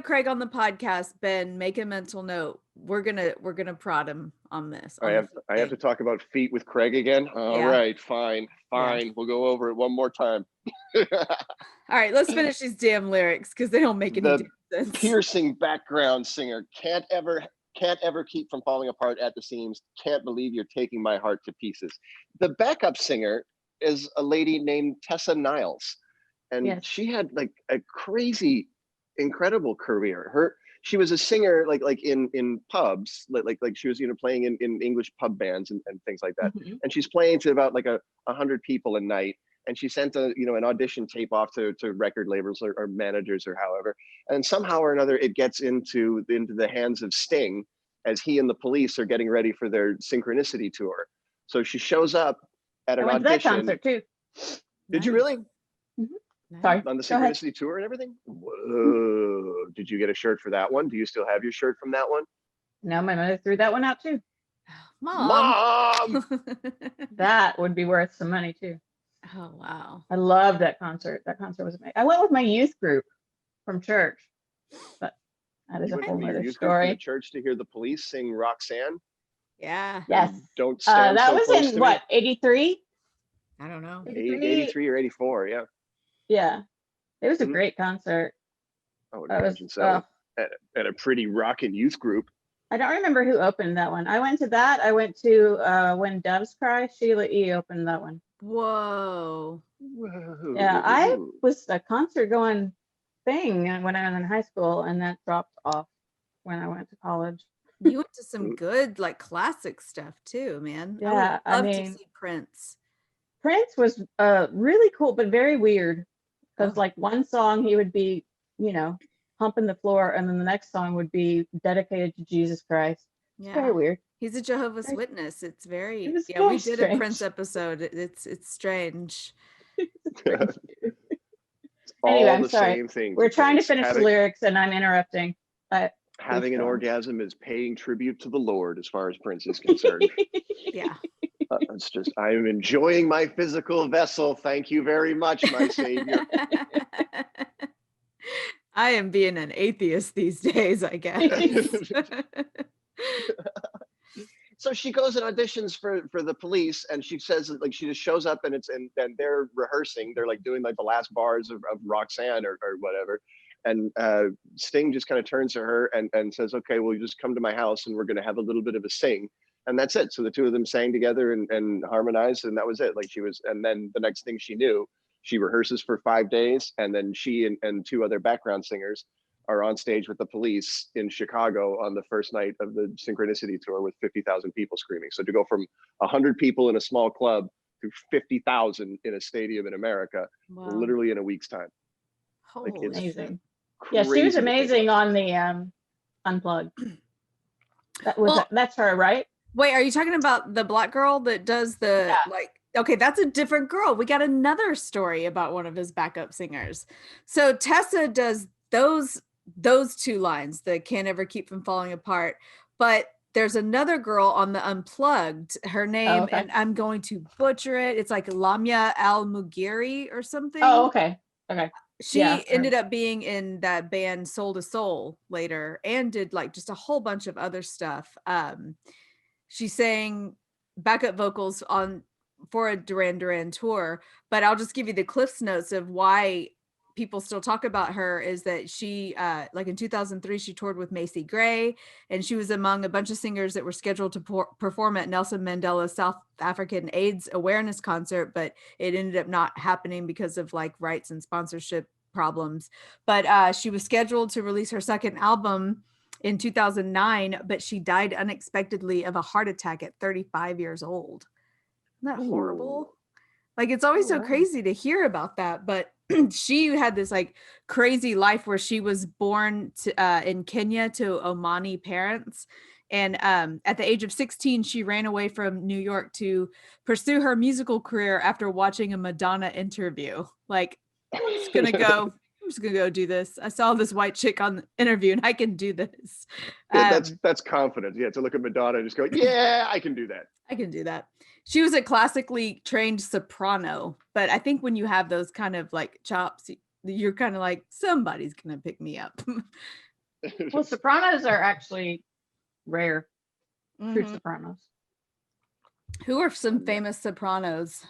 Craig on the podcast, Ben, make a mental note. We're gonna prod him on this. I have to talk about feet with Craig again. All right, fine. Yeah. We'll go over it one more time. All right, let's finish these damn lyrics because they don't make any damn sense. Piercing background singer can't ever keep from falling apart at the seams. Can't believe you're taking my heart to pieces. The backup singer is a lady named Tessa Niles, and she had like a crazy, incredible career. She was a singer like in pubs, like she was playing in English pub bands and things like that. Mm-hmm. And she's playing to about like 100 people a night. And she sent an audition tape off to record labels or managers or however. And somehow or another, it gets into the hands of Sting as he and the Police are getting ready for their Synchronicity tour. So she shows up at an audition. I went to that concert too. Did you really? Mm-hmm. Sorry. On the Synchronicity tour and everything? Whoa. Did you get a shirt for that one? Do you still have your shirt from that one? No, my mother threw that one out too. Mom. That would be worth some money too. Oh, wow. I love that concert. That concert was amazing. I went with my youth group from church, but that is a whole other story. To church to hear the Police sing Roxanne. Yeah. Yes. Don't stand that so was close in to what, me. 83? I don't know. 83 or 84, yeah. Yeah. It was a great concert. I would That was, imagine so. At a pretty rockin' youth group. I don't remember who opened that one. I went to that. I went to When Doves Cry. Sheila E. opened that one. Whoa. Whoa. Yeah, I was a concert going thing when I was in high school, and that dropped off when I went to college. You went to some good like classic stuff too, man. Yeah, I I would love to mean, see Prince. Prince was really cool, but very weird because Oh. like one song he would be, you know, humping the floor, and then the next song would be dedicated to Jesus Christ. It's very Yeah. weird. He's a Jehovah's Very- Witness. It's very It was yeah, very we did a Prince strange. episode. It's strange. It's strange. Anyway, All I'm the sorry. same things. We're with trying to Prince. finish the lyrics, and I'm interrupting. Having an go on. orgasm is paying tribute to the Lord, as far as Prince is concerned. Yeah. It's just, I am enjoying my physical vessel. Thank you very much, my savior. I am being an atheist these days, I guess. So she goes and auditions for the police, and she says like she just shows up, and they're rehearsing. They're like doing like the last bars of Roxanne or whatever. And Sting just kind of turns to her and says, okay, well, you just come to my house and we're going to have a little bit of a sing. And that's it. So the two of them sang together and harmonized, and that was it. Like and then the next thing she knew, she rehearses for 5 days, and then she and two other background singers are on stage with the police in Chicago on the first night of the Synchronicity tour with 50,000 people screaming. So to go from 100 people in a small club to 50,000 in a stadium in America, Wow. literally in a week's time. Holy Like, it's amazing. crazy Yeah, she was to think amazing about. on the Unplugged. That's her, right? Wait, are you talking about the black girl that does the like? Okay, that's a different girl. We got another story about one of his backup singers. So Tessa does those two lines that can't ever keep from falling apart. But there's another girl on the Unplugged. Her name, okay. and I'm going to butcher it. It's like Lamia Al Mugiri or something. Oh, okay. Okay. She ended up being in that band Soul to Soul later, and did like just a whole bunch of other stuff. She sang backup vocals for a Duran Duran tour, but I'll just give you the Cliff's notes of why people still talk about her. Is that she like in 2003 she toured with Macy Gray, and she was among a bunch of singers that were scheduled to perform at Nelson Mandela's South African AIDS awareness concert, but it ended up not happening because of like rights and sponsorship problems. But she was scheduled to release her second album in 2009, but she died unexpectedly of a heart attack at 35 years old. Isn't that horrible? Like, it's always so crazy to hear about that, but she had this like crazy life where she was born in Kenya to Omani parents. And at the age of 16, she ran away from New York to pursue her musical career after watching a Madonna interview. Like, I'm just gonna go do this. I saw this white chick on the interview and I can do this. Yeah, that's confidence. Yeah, to look at Madonna and just go, yeah, I can do that. I can do that. She was a classically trained soprano, but I think when you have those kind of like chops, you're kind of like, somebody's gonna pick me up. Well, sopranos are actually rare. True sopranos. Who are some famous sopranos?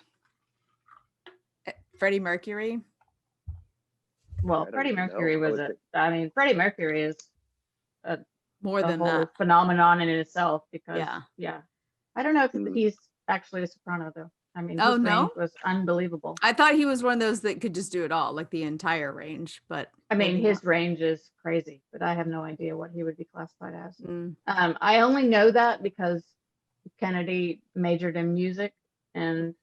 Freddie Mercury. Well, Freddie Mercury was Freddie Mercury is more than whole that phenomenon in itself, because yeah. I don't know if he's actually a soprano though. I mean, his range was unbelievable. I thought he was one of those that could just do it all, like the entire range, but I mean, his range is crazy, but I have no idea what he would be classified as. I only know that because Kennedy majored in music, and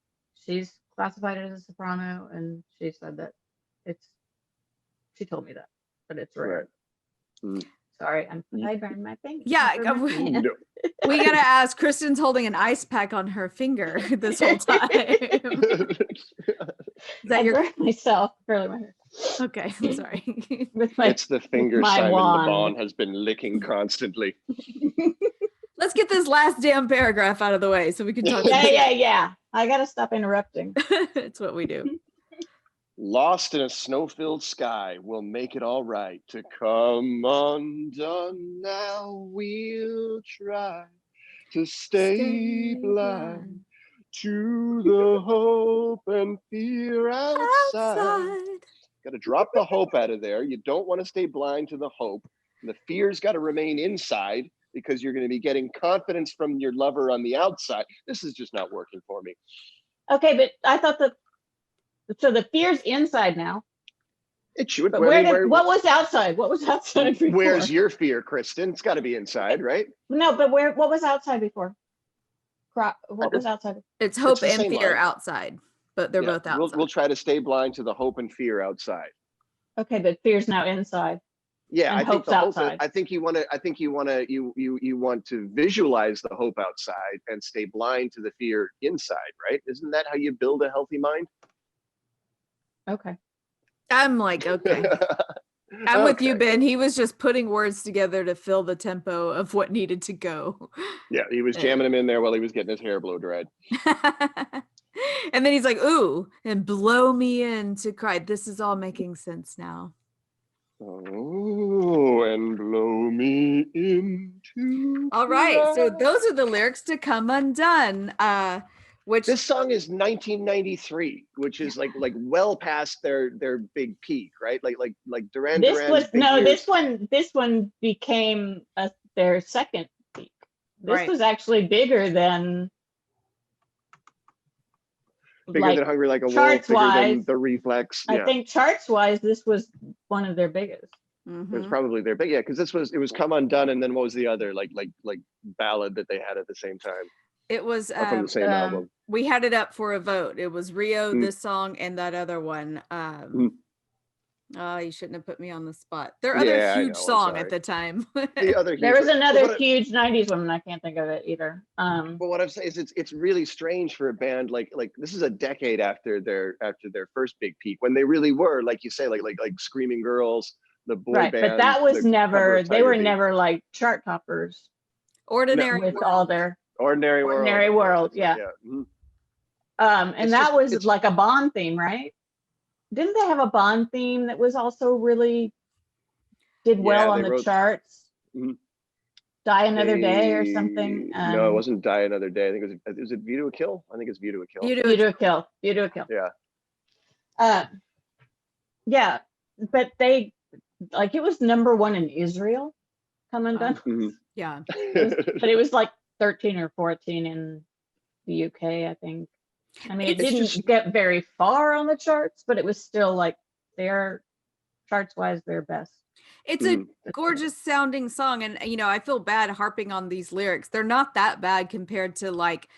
she's classified as a soprano, and she said that she told me that, but it's rare. Sorry, I burned my finger. Yeah, we gotta ask. Kristen's holding an ice pack on her finger this whole time. I burned myself curling my hair. Okay, I'm sorry. It's the finger Simon Le Bon has been licking constantly. Let's get this last damn paragraph out of the way so we can talk. Yeah. I gotta stop interrupting. It's what we do. Lost in a snow-filled sky, we'll make it all right. To come undone now, we'll try to stay blind to the hope and fear outside. Got to drop the hope out of there. You don't want to stay blind to the hope. And the fear's got to remain inside because you're going to be getting confidence from your lover on the outside. This is just not working for me. Okay, but I thought so the fear's inside now. It should. But what was outside? What was outside before? Where's your fear, Kristin? It's got to be inside, right? No, but what was outside before? What was outside? It's hope the and same fear line. outside, but they're both outside. We'll try to stay blind to the hope and fear outside. Okay, but fear's now inside. Yeah, and I think hope's the hope. outside. I think you want to visualize the hope outside and stay blind to the fear inside, right? Isn't that how you build a healthy mind? Okay. I'm like, okay. I'm with you, Ben. He was just putting words together to fill the tempo of what needed to go. Yeah, he was jamming them in there while he was getting his hair blow dried. And then he's like, ooh, and blow me in to cry. This is all making sense now. Oh, and blow me into. All right. So those are the lyrics to Come Undone. Which this song is 1993, which is like well past their big peak, right? Like Duran Duran. This one became their second peak. This was actually bigger than Hungry Like a Wolf, bigger than The Reflex. I think charts wise, this was one of their biggest. It was probably their big, because it was Come Undone, and then what was the other like ballad that they had at the same time? It was from the same album. We had it up for a vote. It was Rio, this song, and that other one. Oh, you shouldn't have put me on the spot. Their other huge song at the time. There was another huge 90s one, and I can't think of it either. But what I'm saying is it's really strange for a band like this is a decade after their first big peak, when they really were, like you say, like Screaming Girls, the boy band. But that was never, they were never like chart toppers. Ordinary with World. all their Ordinary World, yeah. And that was like a Bond theme, right? Didn't they have a Bond theme that was also really did well on the charts? Die Another Day or something? No, it wasn't Die Another Day. I think it was View to a Kill. I think it's View to a Kill. View to a Kill. View to a Kill. Yeah. Yeah, but they it was #1 in Israel. Come Undone. Yeah. But it was like 13 or 14 in the UK, I think. I mean, it didn't get very far on the charts, but it was still like their charts wise their best. It's a gorgeous sounding song, and I feel bad harping on these lyrics. They're not that bad compared to like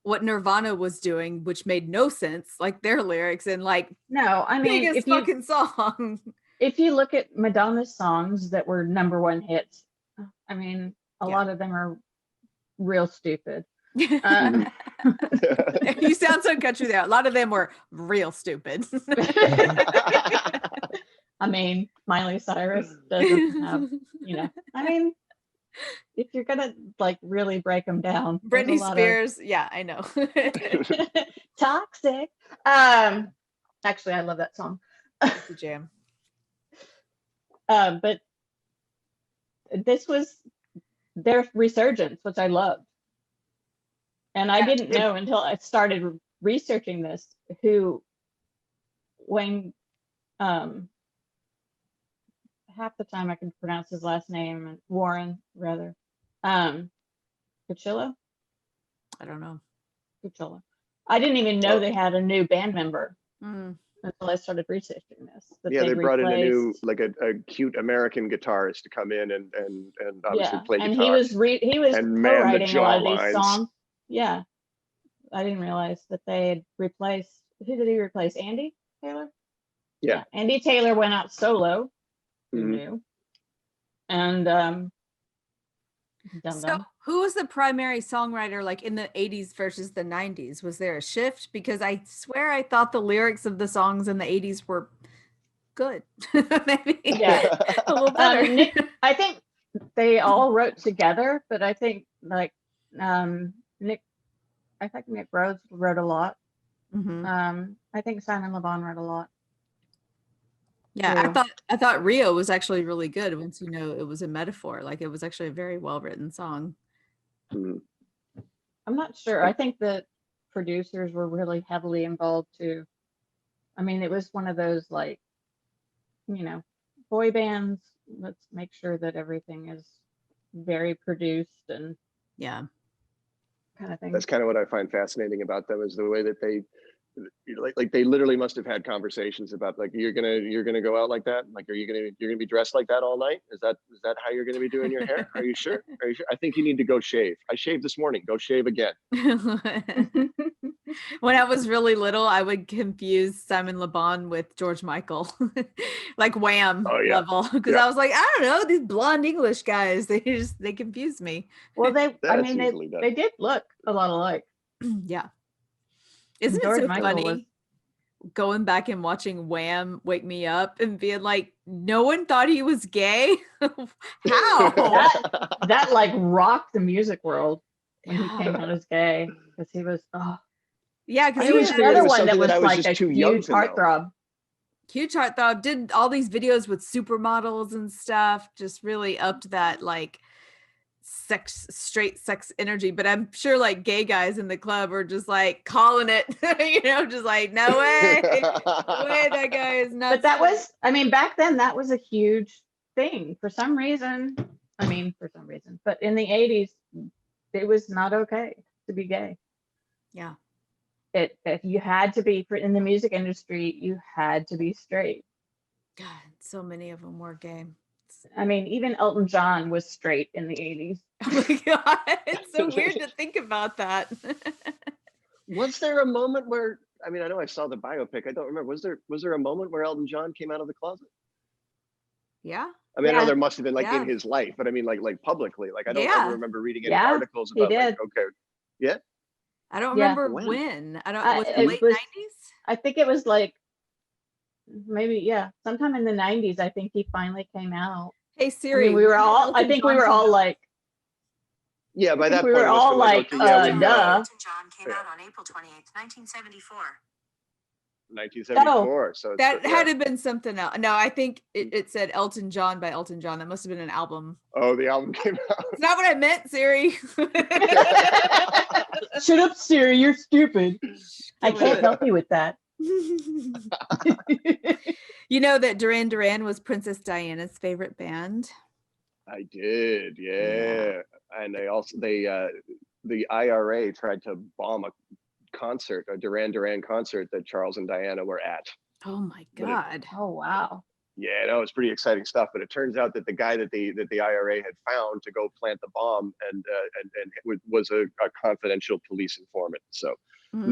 what Nirvana was doing, which made no sense, like their lyrics and like no, I mean, biggest fucking song. If you look at Madonna's songs that were #1 hits, I mean, a lot of them are real stupid. You sound so country there. A lot of them were real stupid. I mean, Miley Cyrus doesn't have, I mean, if you're gonna like really break them down, Britney Spears, yeah, I know. Toxic. Actually, I love that song. It's a jam. But this was their resurgence, which I loved. And I didn't know until I started researching this when half the time I can pronounce his last name, Warren, rather. Cucillo? I don't know. Cucillo. I didn't even know they had a new band member until I started researching this. They brought in a new, like a cute American guitarist to come in and obviously play guitar. And he was co-writing a lot of these songs. Yeah. I didn't realize that they had replaced, who did he replace? Andy Taylor? Yeah. Andy Taylor went out solo. Who knew? And so who was the primary songwriter like in the 80s versus the 90s? Was there a shift? Because I swear I thought the lyrics of the songs in the 80s were good. Maybe a little better. I think they all wrote together, but I think like Nick Rhodes wrote a lot. I think Simon Le Bon wrote a lot. Yeah, I thought Rio was actually really good once it was a metaphor. Like it was actually a very well written song. I'm not sure. I think the producers were really heavily involved too. I mean, it was one of those like boy bands, let's make sure that everything is very produced and Yeah. kind of thing. That's kind of what I find fascinating about them, is the way that they like they literally must have had conversations about, like, you're gonna go out like that, like, you're gonna be dressed like that all night, is that how you're gonna be doing your hair? Are you sure? I think you need to go shave. I shaved this morning, go shave again. When I was really little, I would confuse Simon Le Bon with George Michael, like Wham Oh, yeah. level, because I was like, I don't know, these blonde English guys, they confuse me. Well, That's easily done. they did look a lot alike. Yeah. Isn't it George so Michael funny going back and watching Wham Wake Me Up and being like, no one thought he was gay? How? that like rocked the music world when he came Yeah. out as gay, because he was Yeah, because I he always was figured it another was one that something was that I was like just a too young huge to know. heartthrob. huge heartthrob, did all these videos with supermodels and stuff, just really upped that like straight sex energy. But I'm sure like gay guys in the club are just like calling it, just like, no way, no way, that guy is nuts. But that was, back then that was a huge thing for some reason. But in the 80s, it was not okay to be gay. Yeah. If you had to be in the music industry, you had to be straight. God, so many of them were gay. Even Elton John was straight in the 80s. Oh my God, it's so weird to think about that. Was there a moment where, I know I saw the biopic, I don't remember, was there a moment where Elton John came out of the closet? Yeah. I know Yeah. there must have been, like, Yeah. in his life, but like publicly, like, I don't Yeah. ever remember reading any Yeah, articles he about, like, did. okay, yeah, I don't Yeah. remember When? when. I don't, was it It late was- 90s? I think it was like maybe, sometime in the 90s. I think he finally came out. Hey Siri. we were all. I Elton think we John were came all out? like. yeah. By I think that we point, were it must have all been like, okay, yeah, we know. duh. Elton John came out on April 28th, 1974. 1974. So it's, That yeah. had to have been something else. No, I think it said Elton John by Elton John. That must have been an album. Oh, the album came out. It's not what I meant, Siri. Shut up, Siri. You're stupid. I can't help you with that. You know that Duran Duran was Princess Diana's favorite band? I did, yeah. And the IRA tried to bomb a concert, a Duran Duran concert that Charles and Diana were at. Oh my But God. Oh, wow. Yeah, no, it's pretty exciting stuff. But it turns out that the guy that the IRA had found to go plant the bomb and was a confidential police informant. So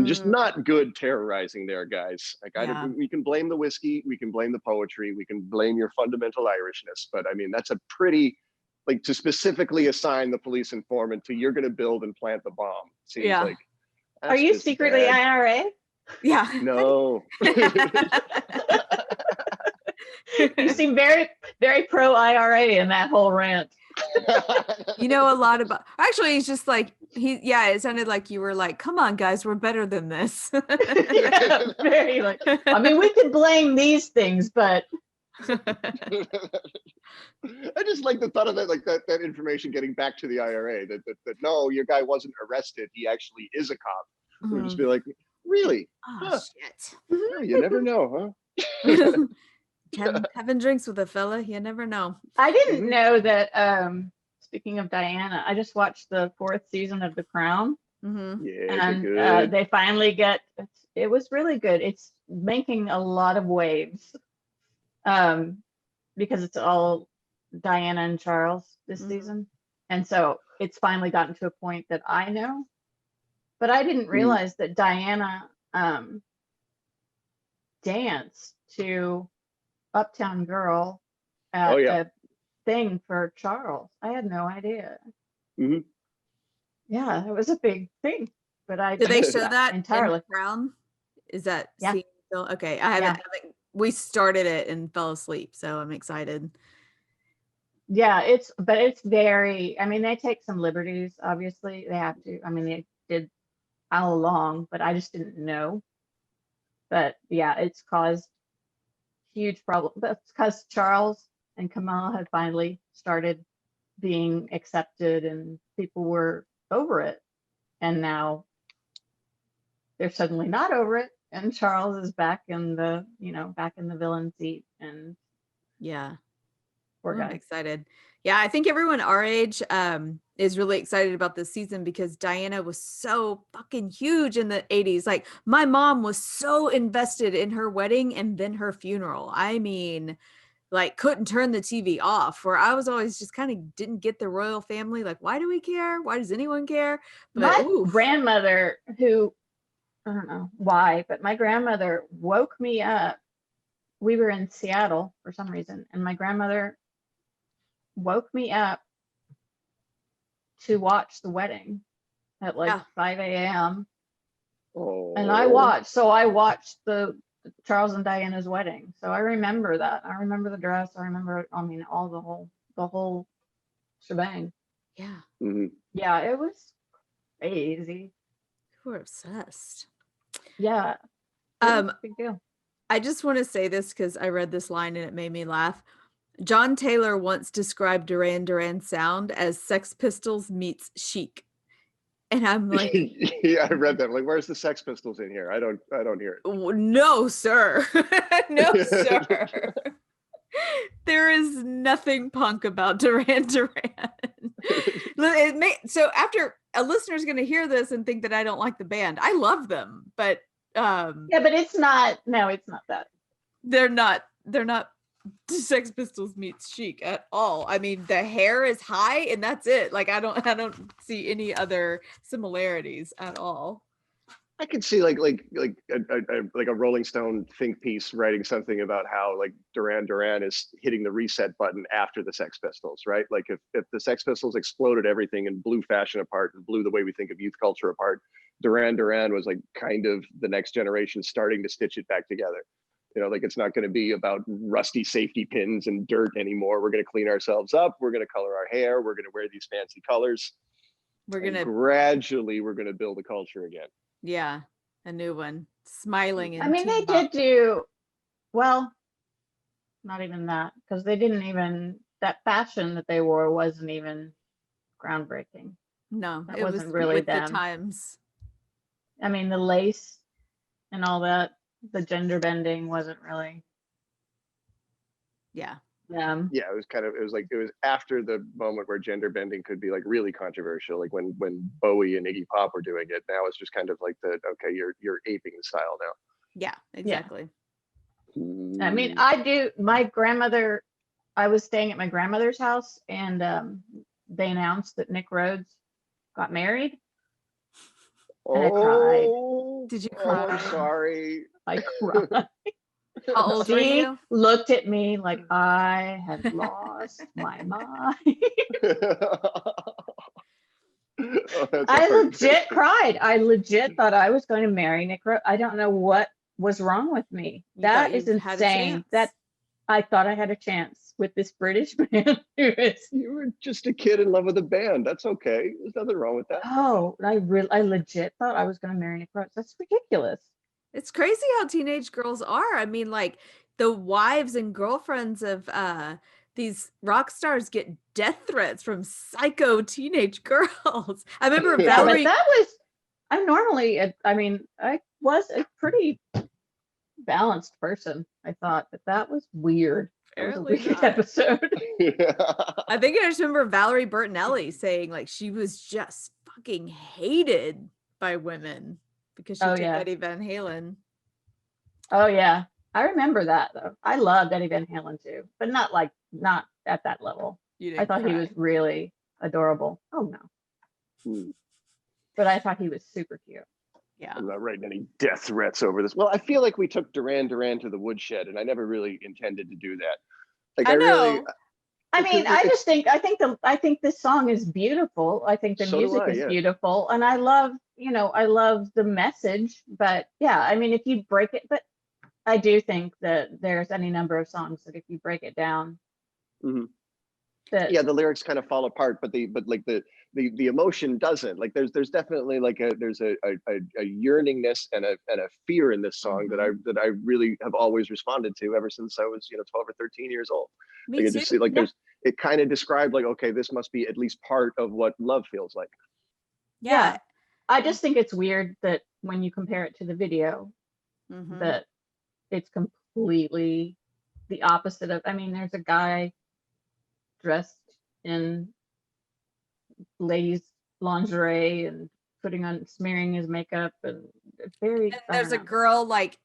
just not good terrorizing there, guys. Like, Yeah. we can blame the whiskey, we can blame the poetry, we can blame your fundamental Irishness, but that's a pretty, like, to specifically assign the police informant to, you're going to build and plant the bomb, seems Yeah. like. Are you just secretly bad. IRA? Yeah. No. You seem very, very pro IRA in that whole rant. You know a lot about, actually he's just like, it sounded like you were like, come on guys, we're better than this. Yeah, very like, we could blame these things, but I just like the thought of that, like that information getting back to the IRA, that no, your guy wasn't arrested, he actually is a cop. We'll just be like, really? Oh Huh. shit. Yeah, you never know, huh? Having drinks with a fella, you never know. I didn't know that. Speaking of Diana, I just watched the 4th season of The Crown, Yeah, and good. they finally it was really good. It's making a lot of waves, because it's all Diana and Charles this season, and so it's finally gotten to a point that I know, but I didn't realize that Diana danced to Uptown Girl at a thing for Charles. I had no idea. Yeah, it was a big thing, but I Did they missed show that entirely? in Crown? Is that Yeah. scene still okay? I haven't, we started it and fell asleep, so I'm excited. Yeah, it's very, they take some liberties, obviously. They have to. They did all along, but I just didn't know. But yeah, it's caused huge problem. But it's because Charles and Kamala had finally started being accepted and people were over it. And now they're suddenly not over it. And Charles is back in the villain seat. And Yeah. Poor I'm guy. excited. Yeah, I think everyone our age is really excited about this season because Diana was so fucking huge in the 80s. Like my mom was so invested in her wedding and then her funeral. I mean, like couldn't turn the TV off, where I was always just kind of didn't get the royal family. Like, why do we care? Why does anyone care? But My oof. grandmother, who, I don't know why, but my grandmother woke me up. We were in Seattle for some reason, and my grandmother woke me up to watch the wedding at like Yeah. 5 a.m. Oh. And I watched the Charles and Diana's wedding. So I remember that. I remember the dress. I remember, I mean, all the whole shebang. Yeah. Mhm. Yeah, it was crazy. We're obsessed. Yeah. It was Um, a big deal. I just want to say this because I read this line and it made me laugh. John Taylor once described Duran Duran's sound as Sex Pistols meets Chic. And I'm like, Yeah, I read that. Like, where's the Sex Pistols in here? I don't hear no, sir. No, it. sir. There is nothing punk about Duran Duran. So after a listener's going to hear this and think that I don't like the band, I love them, but Yeah, but it's not that. they're not Sex Pistols meets Chic at all. I mean, the hair is high and that's it. Like I don't see any other similarities at all. I could see like a Rolling Stone think piece writing something about how like Duran Duran is hitting the reset button after the Sex Pistols, right? Like if the Sex Pistols exploded everything and blew fashion apart and blew the way we think of youth culture apart, Duran Duran was like kind of the next generation starting to stitch it back together. You know, like it's not going to be about rusty safety pins and dirt anymore. We're going to clean ourselves up. We're going to color our hair. We're going to wear these fancy colors. We're And going to gradually we're going to build a culture again. yeah, a new one. Smiling I and mean, they did do well, not even that, because they didn't even, that fashion that they wore wasn't even groundbreaking. no, That it was wasn't really with the them. times. I mean, the lace and all that, the gender bending wasn't really Yeah. them. Yeah, it was after the moment where gender bending could be like really controversial, like when Bowie and Iggy Pop were doing it. Now it's just kind of like okay, you're aping the style now. Yeah, exactly. I mean, my grandmother, I was staying at my grandmother's house and they announced that Nick Rhodes got married. And I cried. Did you cry? I'm sorry. I cried. How old were She you? looked at me like I had lost my mind. I legit cried. I legit thought I was going to marry Nick Rhodes. I don't know what was wrong with me. You That thought is you had a insane. chance. That I thought I had a chance with this British man who is. You were just a kid in love with a band. That's okay. There's nothing wrong with that. Oh, I legit thought I was going to marry Nick Rhodes. That's ridiculous. It's crazy how teenage girls are. I mean, like the wives and girlfriends of these rock stars get death threats from psycho teenage girls. I remember Yeah, Valerie. but that was. I was a pretty balanced person. I thought, but that was weird. That was a Apparently weird not. episode. I think I just remember Valerie Bertinelli saying like she was just fucking hated by women because she Oh, took yeah. Eddie Van Halen. Oh yeah, I remember that though. I loved Eddie Van Halen too, but not at that level. You didn't I thought he cry. was really adorable. Oh no, but I thought he was super cute. Yeah. I'm not writing any death threats over this. Well, I feel like we took Duran Duran to the woodshed, and I never really intended to do that. Like I know. I mean, I think this song is beautiful. I think the So do music I, is yeah. beautiful, and I love the message. But yeah, I mean, if you break it, but I do think that there's any number of songs that if you break it down, that yeah, the lyrics kind of fall apart, but the emotion doesn't. Like there's definitely like a yearningness and a fear in this song that I really have always responded to ever since I was 12 or 13 years old. Me Like, I too. just see like it kind of described like, okay, this must be at least part of what love feels like. Yeah. I just think it's weird that when you compare it to the video, Mhm. that it's completely the opposite of, I mean, there's a guy dressed in ladies lingerie and smearing his makeup, and very, And I there's a don't know. girl like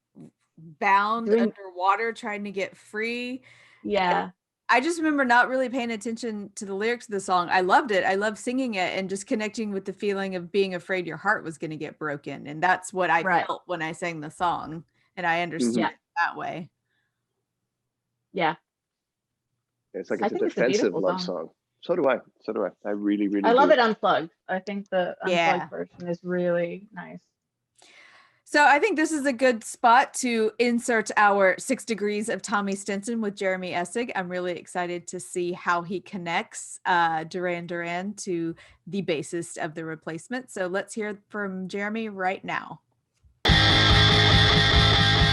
bound Doing- underwater trying to get free. Yeah. I just remember not really paying attention to the lyrics of the song. I loved it. I loved singing it and just connecting with the feeling of being afraid your heart was going to get broken. And that's what I Right. felt when I sang the song. And I understood Yeah. it that way. Yeah. It's like I it's a think it's a defensive beautiful love song. song. So do I. So do I. I really, really I love do. it unplugged. I think the Yeah. unplugged version is really nice. So I think this is a good spot to insert our 6 Degrees of Tommy Stinson with Jeremy Essig. I'm really excited to see how he connects Duran Duran to the bassist of The Replacement. So let's hear from Jeremy right now.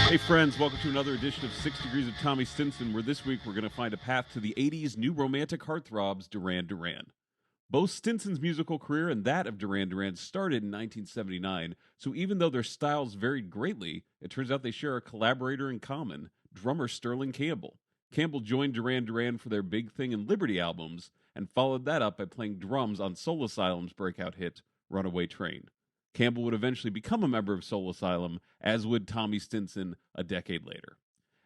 Hey friends, welcome to another edition of 6 Degrees of Tommy Stinson, where this week we're going to find a path to the 80s new romantic heartthrobs, Duran Duran. Both Stinson's musical career and that of Duran Duran started in 1979, so even though their styles varied greatly, it turns out they share a collaborator in common, drummer Sterling Campbell. Campbell joined Duran Duran for their Big Thing and Liberty albums, and followed that up by playing drums on Soul Asylum's breakout hit, Runaway Train. Campbell would eventually become a member of Soul Asylum, as would Tommy Stinson a decade later.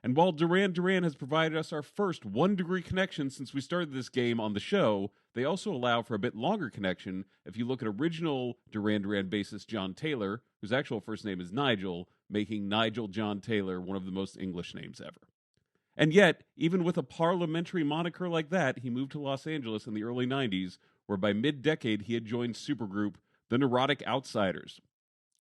And while Duran Duran has provided us our first 1 degree connection since we started this game on the show, they also allow for a bit longer connection if you look at original Duran Duran bassist John Taylor, whose actual first name is Nigel, making Nigel John Taylor one of the most English names ever. And yet, even with a parliamentary moniker like that, he moved to Los Angeles in the early 90s, where by mid-decade he had joined supergroup The Neurotic Outsiders.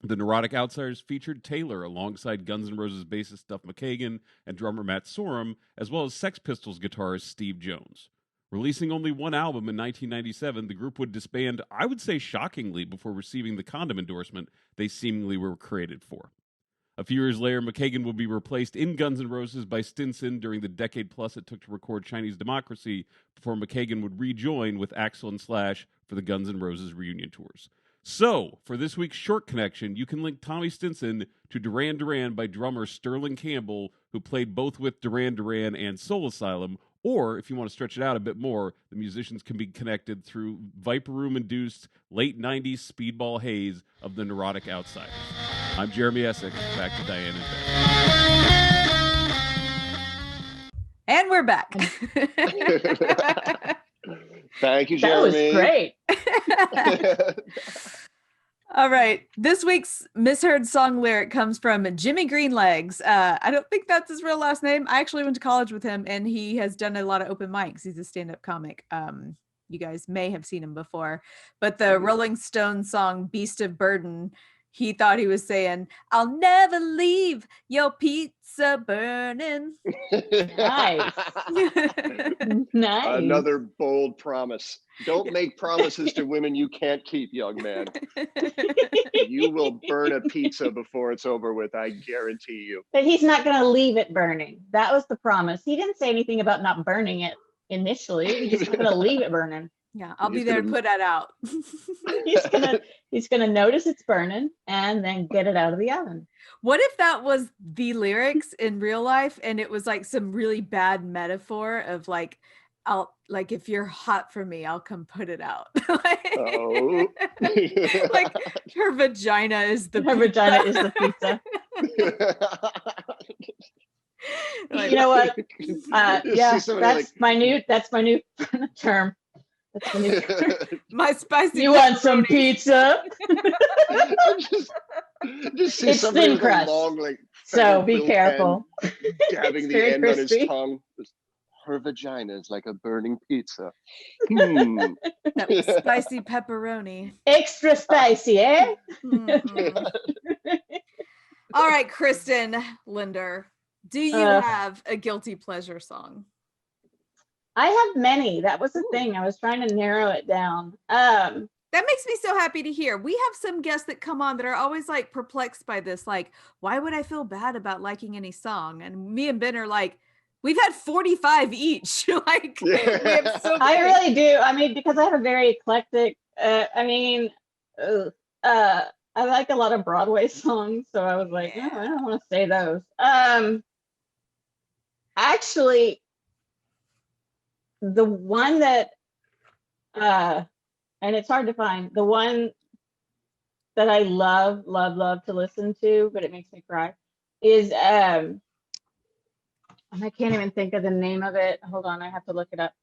The Neurotic Outsiders featured Taylor alongside Guns N' Roses bassist Duff McKagan and drummer Matt Sorum, as well as Sex Pistols guitarist Steve Jones. Releasing only one album in 1997, the group would disband, I would say shockingly, before receiving the condom endorsement they seemingly were created for. A few years later, McKagan would be replaced in Guns N' Roses by Stinson during the decade plus it took to record Chinese Democracy, before McKagan would rejoin with Axl and Slash for the Guns N' Roses reunion tours. So, for this week's short connection, you can link Tommy Stinson to Duran Duran by drummer Sterling Campbell, who played both with Duran Duran and Soul Asylum, or, if you want to stretch it out a bit more, the musicians can be connected through Viper Room-induced late 90s speedball haze of the Neurotic Outsiders. I'm Jeremy Essig. Back to Dianne and Ben. And we're back. Thank you, That was Jeremy. great. All right. This week's misheard song lyric comes from Jimi Greenlegs. I don't think that's his real last name. I actually went to college with him, and he has done a lot of open mics. He's a stand-up comic. You guys may have seen him before. But the Rolling Stones song Beast of Burden, he thought he was saying, "I'll never leave your pizza burning." Nice. Nice. Another bold promise. Don't make promises to women you can't keep, young man. You will burn a pizza before it's over with, I guarantee you. But he's not going to leave it burning. That was the promise. He didn't say anything about not burning it initially. He's just not going to leave it burning. Yeah, I'll be He's there to gonna- put that out. He's gonna notice it's burning and then get it out of the oven. What if that was the lyrics in real life and it was like some really bad metaphor of like, I'll like, if you're hot for me, I'll come put it out. Like, Oh. like her vagina is the Her vagina is the pizza. Like, You know what? You Yeah, see somebody that's my new term. That's my new term. my spicy. You want some pepperoni. pizza? just see It's somebody thin with crust. a long, like, So feather be quill careful. pen, dabbing It's the very end on his crispy. tongue. Just, her vagina is like a burning pizza. That spicy pepperoni. Extra spicy, eh? Mhm. All right, Kristin Lindner, do you Uh. have a guilty pleasure song? I have many. That was the thing. I was trying to narrow it down. That makes me so happy to hear. We have some guests that come on that are always like perplexed by this. Like, why would I feel bad about liking any song? And me and Ben are like, we've had 45 each. Like, we have so I many. really do. I mean, because I have a very eclectic. I like a lot of Broadway songs, so I was like, Yeah. oh, I don't want to say those. Actually, the one that, and it's hard to find, the one that I love to listen to, but it makes me cry, is, and I can't even think of the name of it. Hold on, I have to look it up.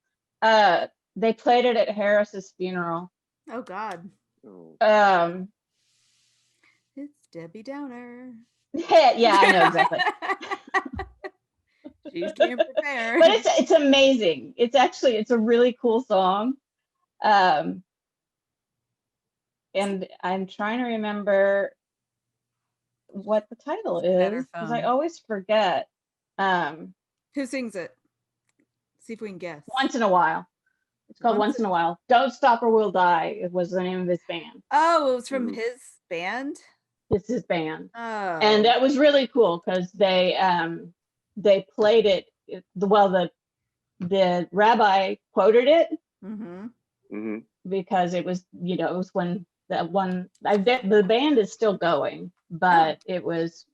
They played it at Harris's funeral. Oh God. Um, It's Debbie Downer. yeah, I know exactly. She's came prepared. But it's amazing. It's a really cool song. And I'm trying to remember what the title is because I always forget. Who sings it? See if we can guess. Once in a While. It's called Once in a While. Don't Stop or We'll Die. It was the name of his band. Oh, it was from his band? It's his band. Oh. And that was really cool because they played it. The rabbi quoted it because it was, it was when that one, the band is still going, but it was,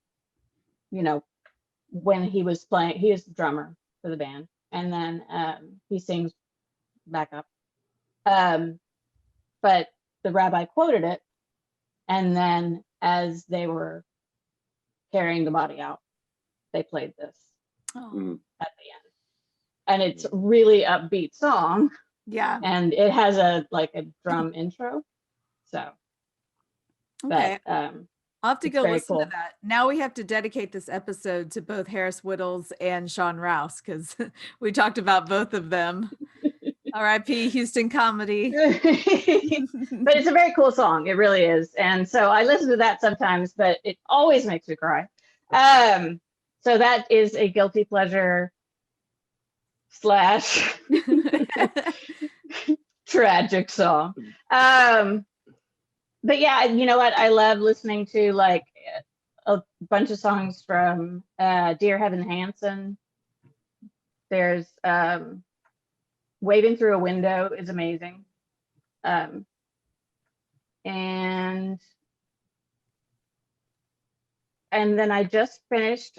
when he was playing, he is the drummer for the band. And then he sings backup. But the rabbi quoted it. And then as they were carrying the body out, they played this at the end. And it's a really upbeat song. Yeah. And it has a drum intro. So, okay. But, I'll have to go listen cool. to that. Now we have to dedicate this episode to both Harris Whittles and Sean Rouse because we talked about both of them. R.I.P. Houston comedy. But it's a very cool song. It really is. And so I listen to that sometimes, but it always makes me cry. So that is a guilty pleasure / tragic song. But yeah, you know what? I love listening to a bunch of songs from Dear Heaven Hansen. There's Waving Through a Window is amazing. And then I just finished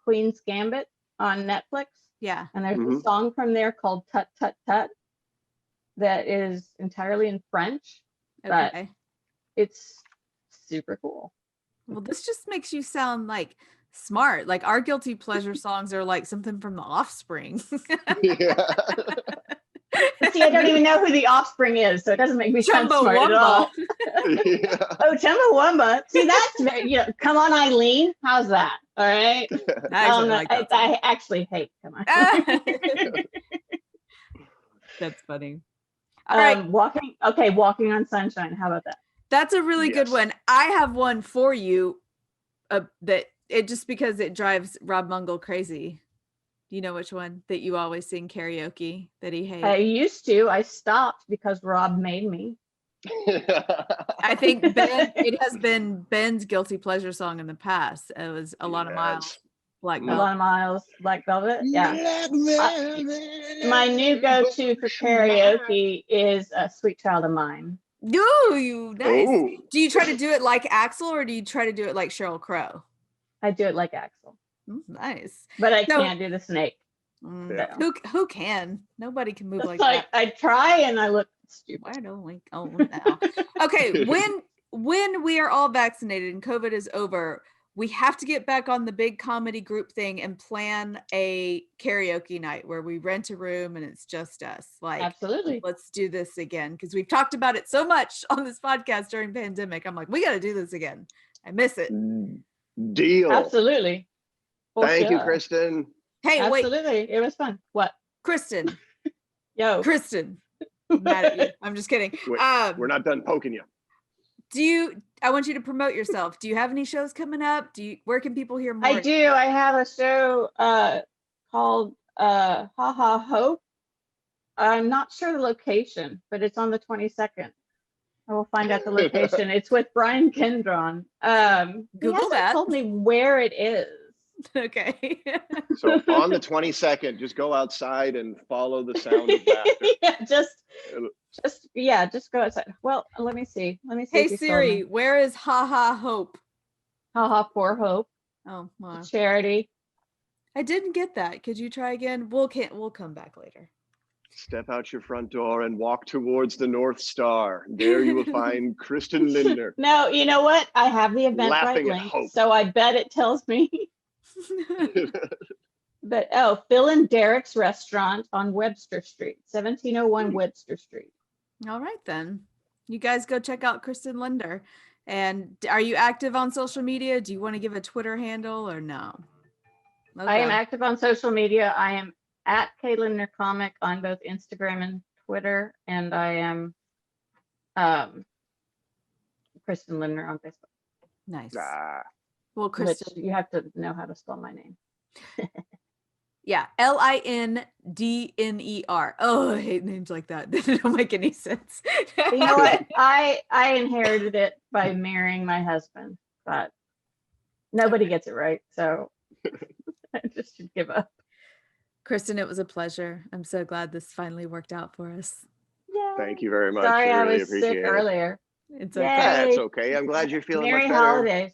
Queen's Gambit on Netflix. Yeah. And there's a song from there called Tut Tut Tut that is entirely in French. But Okay. it's super cool. Well, this just makes you sound smart. Our guilty pleasure songs are something from The Offspring. Yeah. See, I don't even know who The Offspring is, so it doesn't make me sound smart at all. Yeah. Oh, Chumbawamba. See, that's very, Come On Eileen. How's that? All right. I actually hate Come On. That's funny. All right. Walking on Sunshine. How about that? That's a really good one. I have one for you that it just because it drives Rob Mungle crazy. Do you know which one that you always sing karaoke that he hates? I used to. I stopped because Rob made me. I think it has been Ben's guilty pleasure song in the past. It was A Lot of Miles, Black Velvet. A Lot of Miles, Black Velvet. Yeah. My new go-to for karaoke is Sweet Child of Mine. Ooh, you nice. Ooh. Do you try to do it like Axl or do you try to do it like Sheryl Crow? I do it like Axl. Nice. But I can't do the snake. Yeah. Who can? Nobody can move like that. I try and I look stupid. Why don't we? Oh, now. Okay, when we are all vaccinated and COVID is over, we have to get back on the big comedy group thing and plan a karaoke night where we rent a room and it's just us. Absolutely. Let's do this again because we've talked about it so much on this podcast during pandemic. I'm like, we got to do this again. I miss it. Deal. Absolutely. Thank you, Kristin. Hey, absolutely. It was fun. What? Kristin. Yo. Kristin. I'm mad at you. I'm just kidding. We're not done poking you. I want you to promote yourself. Do you have any shows coming up? Where can people hear more? I do. I have a show called Ha Ha Hope. I'm not sure the location, but it's on the 22nd. I will find out the location. It's with Brian Kendron. Google that. Told me where it is. Okay. So on the 22nd, just go outside and follow the sound of laughter. Just go outside. Well, let me see. Hey Siri, where is Ha Ha Hope? Ha Ha for Hope. Oh, wow. Charity. I didn't get that. Could you try again? We'll come back later. Step out your front door and walk towards the North Star. There you will find Kristin Lindner. No, you know what? I have the Eventbrite Laughing at link, hope. so I bet it tells me. But Phil and Derek's restaurant on Webster Street, 1701 Webster Street. All right, then. You guys go check out Kristin Lindner. And are you active on social media? Do you want to give a Twitter handle or no? I am Okay. active on social media. I am at K Lindner Comic on both Instagram and Twitter, and I am Kristin Lindner on Facebook. Nice. Ah, Well, Which Kristin, you have to know how to spell my name. yeah, Lindner. Oh, I hate names like that. They don't make any sense. You know what? I inherited it by marrying my husband, but nobody gets it right, so I just should give up. Kristin, it was a pleasure. I'm so glad this finally worked out for us. Yeah. thank you very much. Sorry, I really was appreciate sick it. earlier. It's Yay. okay. Yeah, it's okay. I'm glad you're feeling Merry much better. holidays.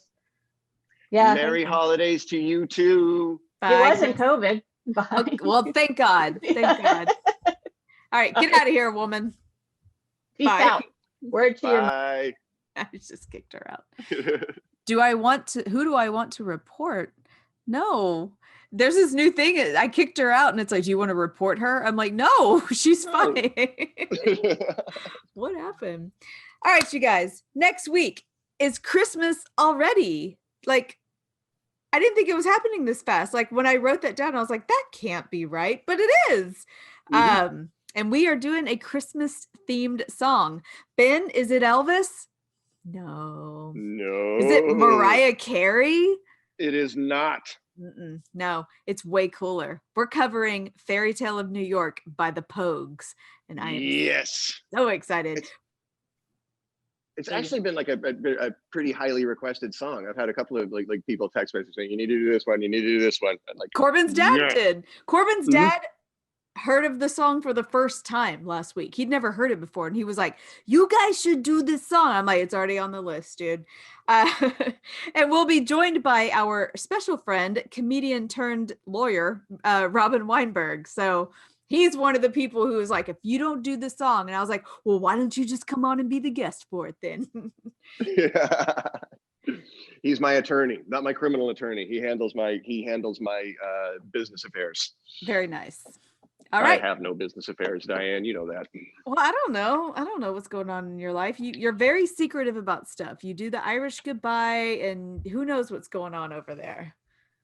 Yeah. Merry thank you. holidays to you too. It Bye, wasn't Kris. COVID. Bye. Okay, well, thank God. Thank God. All right, get out of here, woman. Peace Bye. out. Word to your Bye. I just kicked her out. Who do I want to report? No. There's this new thing. I kicked her out and it's like, do you want to report her? I'm like, no, she's No. fine. What happened? All right, you guys. Next week is Christmas already. Like, I didn't think it was happening this fast. Like when I wrote that down, I was like, that can't be right, but it is. Mhm. And we are doing a Christmas themed song. Ben, is it Elvis? No. No. Is it Mariah Carey? It is not. No, it's way cooler. We're covering Fairy Tale of New York by the Pogues. And I am Yes. so excited. It's actually been like a pretty highly requested song. I've had a couple of like people text messages saying, you need to do this one, you need to do this one. And like Corbin's dad yeah. did. Corbin's Mhm. dad heard of the song for the first time last week. He'd never heard it before. And he was like, you guys should do this song. I'm like, it's already on the list, dude. And we'll be joined by our special friend, comedian turned lawyer, Robin Weinberg. So he's one of the people who was like, if you don't do the song. And I was like, well, why don't you just come on and be the guest for it then? Yeah. He's my attorney, not my criminal attorney. He handles my business affairs. Very nice. All right. I have no business affairs, Diane. You know that. Well, I don't know what's going on in your life. You're very secretive about stuff. You do the Irish goodbye, and who knows what's going on over there.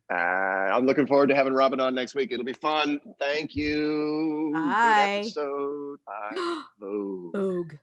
I'm looking forward to having Robin on next week. It'll be fun. Thank you. Bye. Good episode. Bye. Vogue. Vogue.